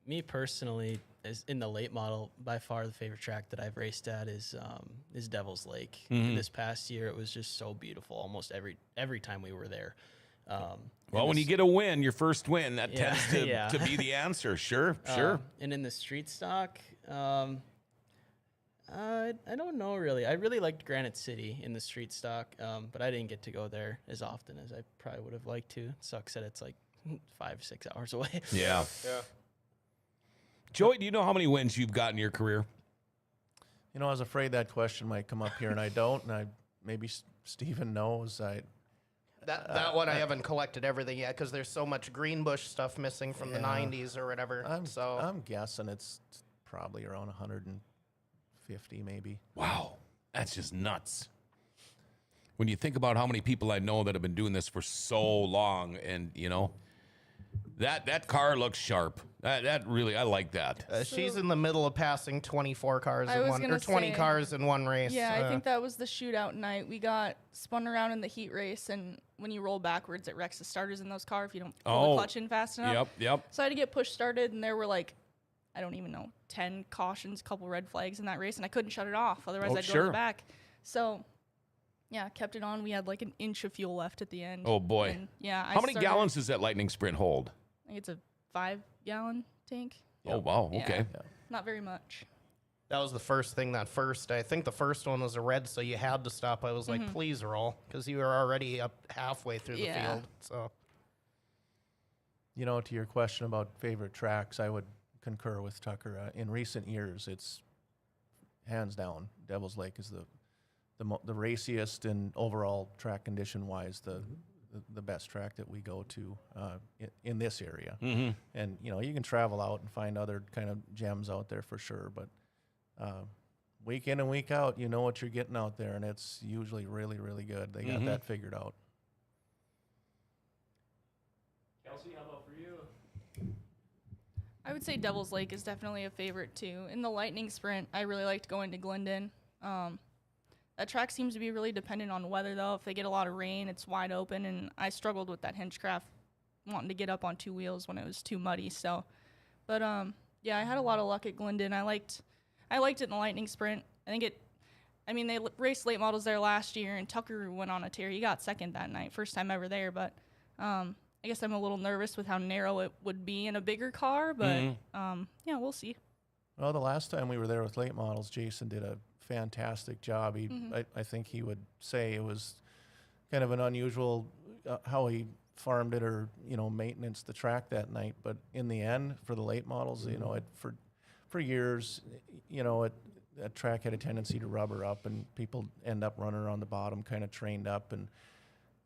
Me personally, is in the late model, by far the favorite track that I've raced at is Devil's Lake. This past year, it was just so beautiful. Almost every time we were there. Well, when you get a win, your first win, that tends to, Yeah. to be the answer. Sure. And in the street stock, I don't know really. I really liked Granite City in the street stock, but I didn't get to go there as often as I probably would have liked to. It sucks that it's like 5-6 hours away. Yeah. Yeah. Joey, do you know how many wins you've got in your career? I was afraid that question might come up here, and I don't. And maybe Stephen knows. That one I haven't collected everything yet because there's so much Greenbush stuff missing from the 90s or whatever. I'm guessing it's probably around 150, maybe. Wow. That's just nuts. When you think about how many people I know that have been doing this for so long, and, that car looks sharp. That really, I like that. She's in the middle of passing 24 cars I in was one, gonna or 20 say- cars in one race. Yeah, I think that was the shootout night. We got spun around in the heat race, and when you roll backwards, it wrecks the starters in those cars if you don't pull the clutch in fast enough. Yep. So I had to get push started, and there were like, I don't even know, 10 cautions, couple red flags in that race, and I couldn't shut it off. Otherwise, I'd go to sure. the back. So, yeah, kept it on. We had like an inch of fuel left at the end. Oh, boy. And, yeah. How many gallons does that Lightning Sprint hold? I think it's a 5-gallon tank. Oh, wow. Yeah. Okay. Not very much. That was the first thing. I think the first one was a red, so you had to stop. I was like, please roll, because you were already up halfway through the Yeah. field. So To your question about favorite tracks, I would concur with Tucker. In recent years, it's hands down Devil's Lake is the raciest and overall track condition wise the best track that we go to in this area. And you can travel out and find other kind of gems out there for sure, but week in and week out, you know what you're getting out there, and it's usually really, really good. They got that figured out. Kelsi, how about for you? I would say Devil's Lake is definitely a favorite too. In the Lightning Sprint, I really liked going to Glendon. That track seems to be really dependent on weather, though. If they get a lot of rain, it's wide open, and I struggled with that Hinchcraft wanting to get up on 2 wheels when it was too muddy. So, but yeah, I had a lot of luck at Glendon. I liked it in the Lightning Sprint. They raced late models there last year, and Tucker went on a tear. He got second that night, first time ever there. But I guess I'm a little nervous with how narrow it would be in a bigger car. But yeah, we'll see. Well, the last time we were there with late models, Jason did a fantastic job. I think he would say it was kind of an unusual how he farmed it or maintenance the track that night. But in the end, for the late models, for years, that track had a tendency to rubber up, and people end up running around the bottom, kind of trained up, and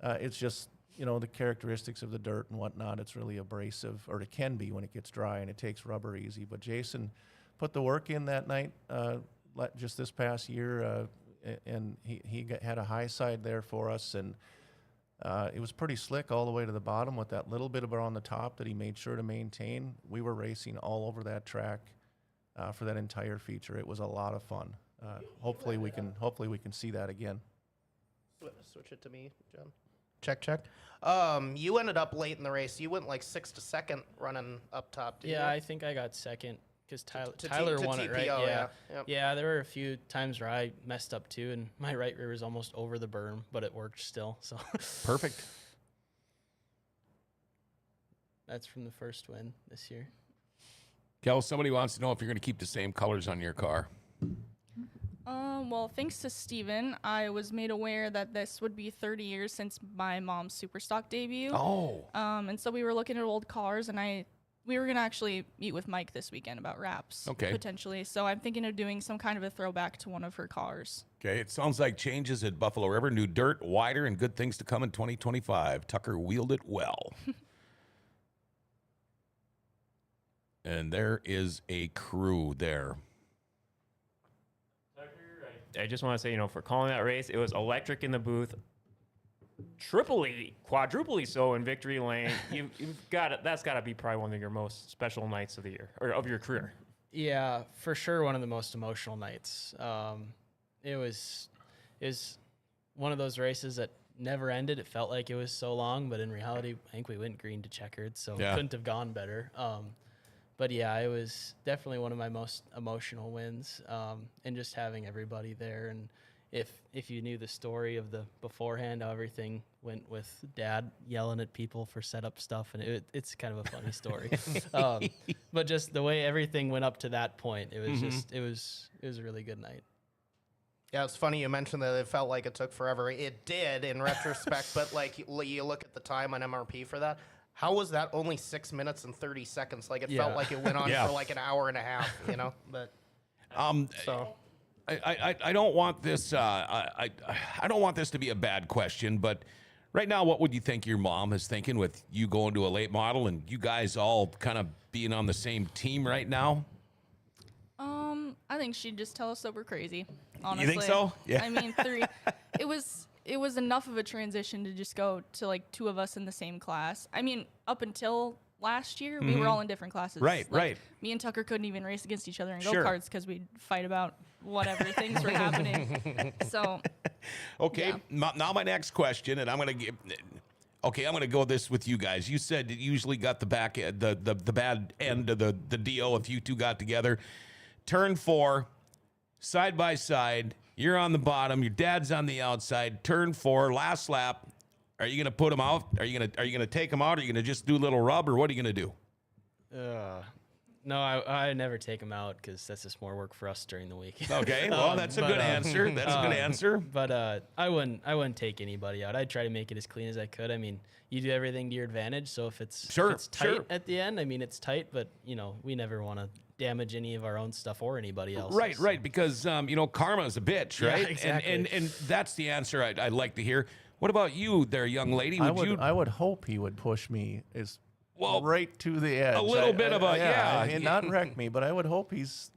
it's just the characteristics of the dirt and whatnot. It's really abrasive, or it can be when it gets dry, and it takes rubber easy. But Jason put the work in that night. Just this past year, and he had a high side there for us, and it was pretty slick all the way to the bottom with that little bit of on the top that he made sure to maintain. We were racing all over that track for that entire feature. It was a lot of fun. hopefully we can see that again. Switch it to me, John. Check. You ended up late in the race. You went like 6 to 2nd running up top. Didn't you? I think I got second because Tyler to won it, right? TPO, Yeah. Yep. Yeah, there were a few times where I messed up too, and my right rear was almost over the berm, but it worked still. So Perfect. that's from the first win this year. Kel, somebody wants to know if you're going to keep the same colors on your car. Well, thanks to Steven, I was made aware that this would be 30 years since my mom's Superstock debut. Oh. And so we were looking at old cars, and we were going to actually meet with Mike this weekend about wraps. Okay. Potentially. So I'm thinking of doing some kind of a throwback to one of her cars. Okay, it sounds like changes at Buffalo River. New dirt, wider, and good things to come in 2025. Tucker wheeled it well. And there is a crew there. I just want to say, for calling that race, it was electric in the booth, quadruply so in Victory Lane. You've got it. That's got to be probably one of your most special nights of the year or of your career. Yeah, for sure, one of the most emotional nights. It was one of those races that never ended. It felt like it was so long, but in reality, I think we went green to checkered, so Yeah. it couldn't have gone better. But yeah, it was definitely one of my most emotional wins, and just having everybody there. And if you knew the story of the beforehand, how everything went with Dad yelling at people for setup stuff, and it's kind of a funny story. But just the way everything went up to that point, it was just it was a really good night. Yeah, it's funny you mentioned that it felt like it took forever. It did in retrospect, but like you look at the time on MRP for that. How was that only 6 minutes and 30 seconds? Like it felt like it went on Yeah. for like an hour and a half, But so I don't want this. I don't want this to be a bad question, but right now, what would you think your mom is thinking with you going to a late model and you guys all kind of being on the same team right now? I think she'd just tell us that we're crazy. Honestly. You think so? Yeah. I mean, it was enough of a transition to just go to like two of us in the same class. I mean, up until last year, we were all in different classes. Right, Like, right. Me and Tucker couldn't even race against each other in Sure. go-karts because we'd fight about whatever things were happening. So, Okay, Yeah. now my next question, and I'm going to go this with you guys. You said you usually got the back the bad end of the deal if you two got together. Turn 4, side by side. You're on the bottom. Your dad's on the outside. Turn 4, last lap. Are you going to put him out? Are you going to take him out? Are you going to just do a little rub, or what are you going to do? No, I never take them out because that's just more work for us during the week. Okay, well, that's a good answer. That's a good answer. But I wouldn't take anybody out. I'd try to make it as clean as I could. I mean, you do everything to your advantage. So if it's tight at the end, I mean, it's tight. But we never want to damage any of our own stuff or anybody else. Right. Because karma is a bitch, right? Yeah, exactly. And that's the answer I'd like to hear. What about you, there, young lady? I would hope he would push me right to the edge. A little bit of a and not wreck me, but I would hope he's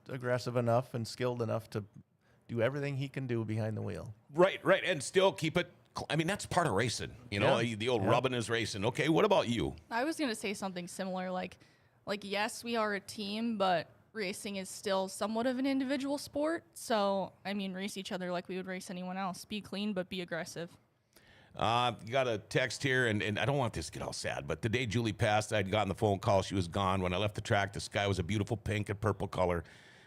aggressive enough and skilled enough to do everything he can do behind the wheel. Right, and still keep it. I mean, that's part of racing. The old rubbing is racing. Okay, what about you? I was gonna say something similar. Like yes, we are a team, but racing is still somewhat of an individual sport. So I mean, race each other like we would race anyone else. Be clean, but be aggressive. You got a text here, and I don't want this to get all sad, but the day Julie passed, I'd gotten the phone call. She was gone. When I left the track, the sky was a beautiful pink and purple color.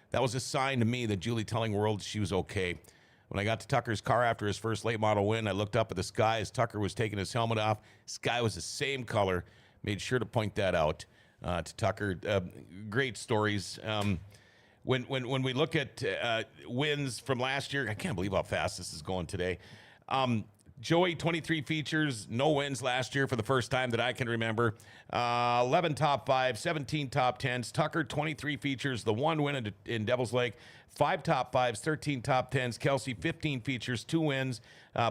That was a sign to me that Julie telling the world she was okay. When I got to Tucker's car after his first late model win, I looked up at the sky as Tucker was taking his helmet off. Sky was the same color. Made sure to point that out to Tucker. Great stories. When we look at wins from last year, I can't believe how fast this is going today. Joey, 23 features, no wins last year for the first time that I can remember. 11 top 5, 17 top 10s. Tucker, 23 features, the one win in Devil's Lake. 5 top 5s, 13 top 10s. Kelsi, 15 features, 2 wins,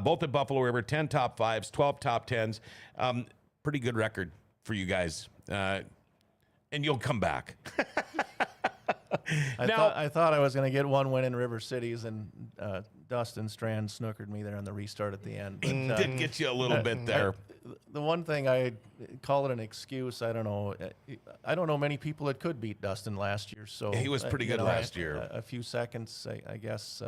both at Buffalo River. 10 top 5s, 12 top 10s. Pretty good record for you guys. And you'll come back. I thought I was going to get one win in River Cities, and Dustin Strand snookered me there on the restart at the end. But, Did get you a little bit there. The one thing I call it an excuse. I don't know. I don't know many people that could beat Dustin last year. So He was pretty good last year. A few seconds, I guess.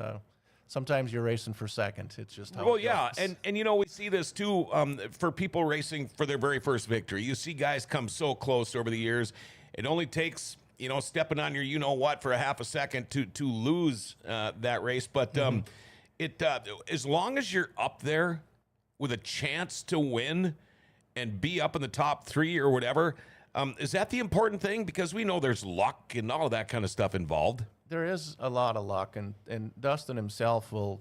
Sometimes you're racing for second. It's just how Well, it yeah, goes. and we see this too for people racing for their very first victory. You see guys come so close over the years. It only takes stepping on your what for a half a second to lose that race. But it as long as you're up there with a chance to win and be up in the top 3 or whatever, is that the important thing? Because we know there's luck and all of that kind of stuff involved. There is a lot of luck, and Dustin himself will,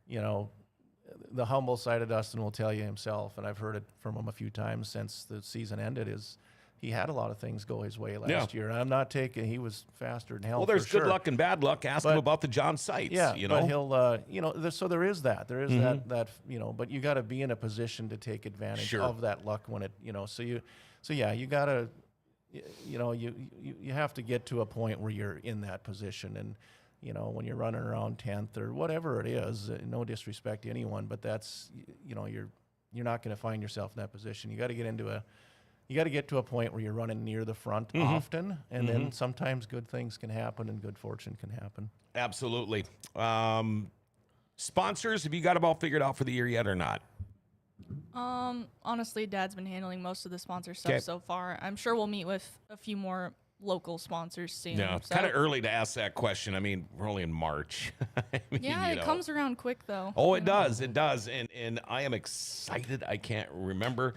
the humble side of Dustin will tell you himself, and I've heard it from him a few times since the season ended, is he had a lot of things go his way last year. And I'm not taking, he was faster than hell. Well, there's for good sure. luck and bad luck. Ask him about the John Sites. Yeah, But he'll, so there is that. There is that, but you got to be in a position to take advantage of that luck when it, you got to, you have to get to a point where you're in that position. And, when you're running around 10th or whatever it is, no disrespect to anyone, but that's, you're not going to find yourself in that position. You got to get to a point where you're running near the front often, and then sometimes good things can happen and good fortune can happen. Absolutely. Sponsors, have you got them all figured out for the year yet or not? Honestly, Dad's been handling most of the sponsor stuff so far. I'm sure we'll meet with a few more local sponsors soon. Yeah, so. kind of early to ask that question. I mean, we're only in March. It comes around quick, though. Oh, it does. It does. And I am excited. I can't remember.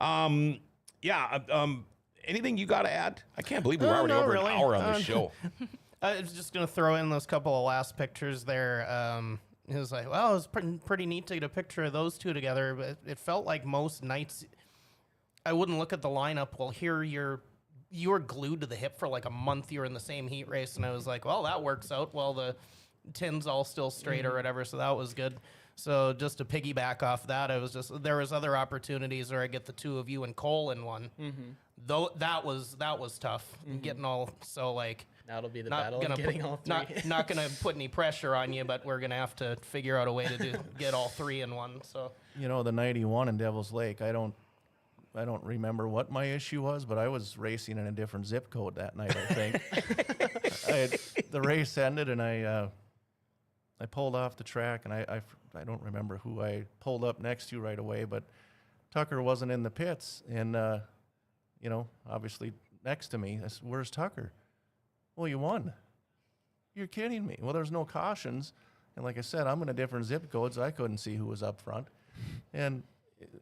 Anything you got to add? I can't believe we're already over an hour on this show. I was just going to throw in those couple of last pictures there. It was like, well, it was pretty neat to get a picture of those two together, but it felt like most nights I wouldn't look at the lineup. Well, here you were glued to the hip for like a month. You were in the same heat race, and I was like, well, that works out. Well, the tin's all still straight or whatever, so that was good. So just to piggyback off that, there was other opportunities where I get the two of you and Cole in one. Though that was tough. Getting all so like. That'll be the battle of getting all three. Not gonna put any pressure on you, but we're gonna have to figure out a way to get all three in one. So the 91 in Devil's Lake, I don't remember what my issue was, but I was racing in a different zip code that night, I think. The race ended, and I pulled off the track, and I don't remember who I pulled up next to right away, but Tucker wasn't in the pits, and obviously next to me, I said, "Where's Tucker?" "Well, you won." "You're kidding me." Well, there's no cautions, and like I said, I'm in a different zip code, so I couldn't see who was up front, and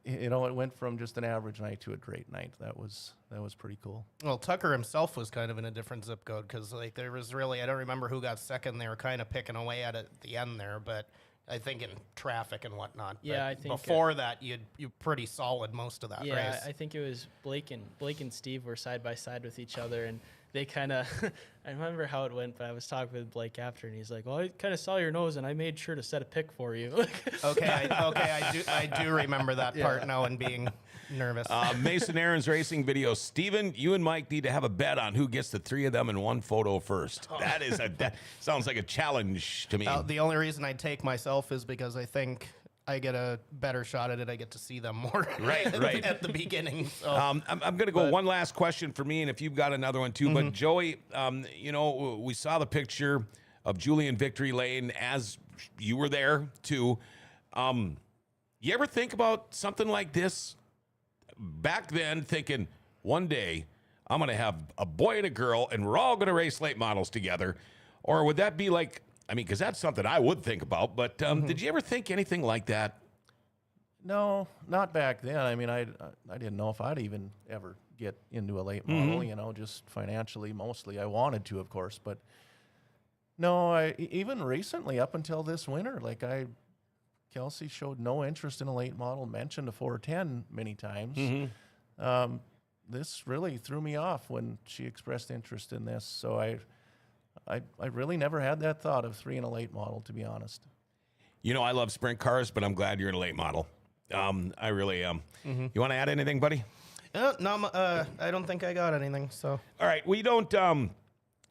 it went from just an average night to a great night. That was pretty cool. Well, Tucker himself was kind of in a different zip code because like there was really, I don't remember who got second. They were kind of picking away at it at the end there, but I think in traffic and whatnot. Yeah, but I think before that you're pretty solid most of that yeah, race. I think it was Blake and Steve were side by side with each other, and they kind of I remember how it went, but I was talking with Blake after, and he's like, "Well, I kind of saw your nose, and I made sure to set a pick for you." I do remember that part now and being nervous. Mason Aaron's racing video. Steven, you and Mike need to have a bet on who gets the three of them in one photo first. That sounds like a challenge to me. The only reason I take myself is because I think I get a better shot at it. I get to see them more Right. at the beginning. So. I'm going to go one last question for me, and if you've got another one too. But Joey, we saw the picture of Julie in Victory Lane as you were there too. You ever think about something like this? Back then, thinking one day I'm going to have a boy and a girl, and we're all going to race late models together, or would that be like? I mean, because that's something I would think about. But did you ever think anything like that? No, not back then. I mean, I didn't know if I'd even ever get into a late model, just financially mostly. I wanted to, of course. But no, even recently, up until this winter, Kelsi showed no interest in a late model, mentioned a 410 many times. This really threw me off when she expressed interest in this. So I really never had that thought of three in a late model, to be honest. I love sprint cars, but I'm glad you're in a late model. I really am. You want to add anything, buddy? No, I don't think I got anything. So all right, we don't.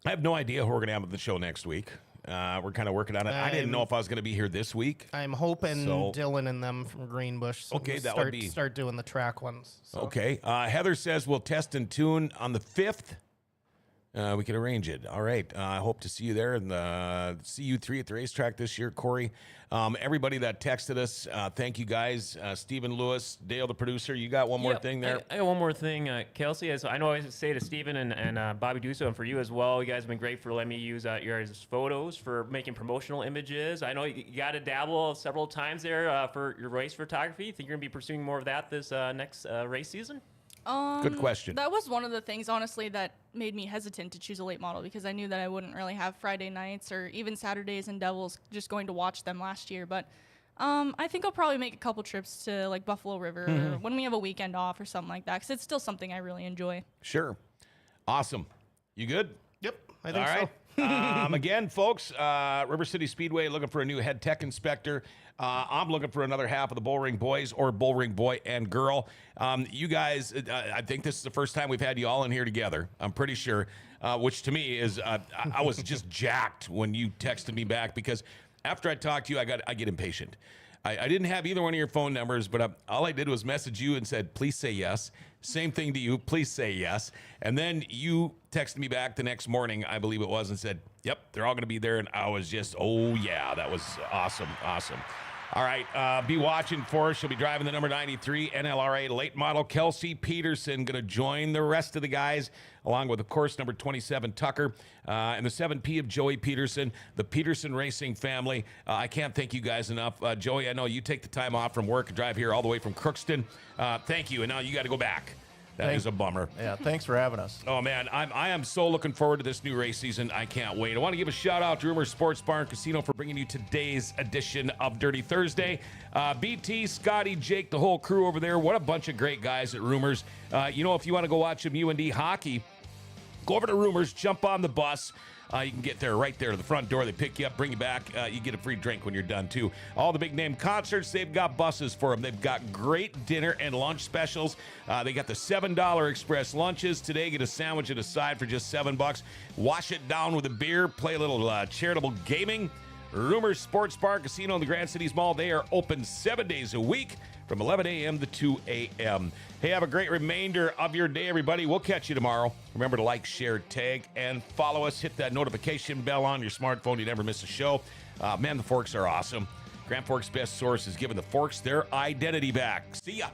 I have no idea who we're going to have on the show next week. We're kind of working on it. I didn't know if I was going to be here this week. I'm hoping So- Dylan and them from Greenbush. So Okay, we'll that would be- start doing the track ones. So. Okay. Heather says we'll test and tune on the 5th. We can arrange it. All right. I hope to see you there and see you 3 at the racetrack this year, Corey. Everybody that texted us, thank you guys. Stephen Lewis, Dale, the producer. You got one more thing there? I got one more thing, Kelsey. As I know, I say to Stephen and Bobby Duso, and for you as well. You guys have been great for letting me use your guys' photos for making promotional images. I know you got to dabble several times there for your race photography. Think you're gonna be pursuing more of that this next race season? Good question. That was one of the things, honestly, that made me hesitant to choose a late model because I knew that I wouldn't really have Friday nights or even Saturdays in Devils just going to watch them last year. But I think I'll probably make a couple trips to like Buffalo River or when we have a weekend off or something like that because it's still something I really enjoy. Sure. Awesome. You good? Yep, I think All so. right. Again, folks, River City Speedway looking for a new head tech inspector. I'm looking for another half of the Bullring boys or Bullring boy and girl. You guys, I think this is the first time we've had you all in here together. I'm pretty sure, which to me is, I was just jacked when you texted me back because after I talked to you, I get impatient. I didn't have either one of your phone numbers, but all I did was message you and said, please say yes. Same thing to you. Please say yes. And then you texted me back the next morning, I believe it was, and said, yep, they're all going to be there. And I was just, oh, yeah, that was awesome. Awesome. All right, be watching for us. She'll be driving the number 93 NLRA late model. Kelsi Pederson going to join the rest of the guys, along with, of course, number 27 Tucker, and the 7P of Joey Peterson, the Peterson Racing family. I can't thank you guys enough. Joey, I know you take the time off from work and drive here all the way from Crookston. Thank you, and now you got to go back. That is a bummer. Yeah, thanks for having us. Oh, man, I am so looking forward to this new race season. I can't wait. I want to give a shout-out to Rumors Sports Bar and Casino for bringing you today's edition of Dirty Thursday. BT, Scotty, Jake, the whole crew over there, what a bunch of great guys at Rumors. If you want to go watch some UND hockey, go over to Rumors, jump on the bus. You can get there right there to the front door. They pick you up, bring you back. You get a free drink when you're done, too. All the big-name concerts, they've got buses for them. They've got great dinner and lunch specials. They got the $7 express lunches. Today, get a sandwich and a side for just $7. Wash it down with a beer. Play a little charitable gaming. Rumors Sports Bar Casino in the Grand Cities Mall. They are open 7 days a week from 11 a.m. to 2 a.m. Hey, have a great remainder of your day, everybody. We'll catch you tomorrow. Remember to like, share, tag, and follow us. Hit that notification bell on your smartphone. You never miss a show. Man, the Forks are awesome. Grand Forks' best source is giving the Forks their identity back. See ya.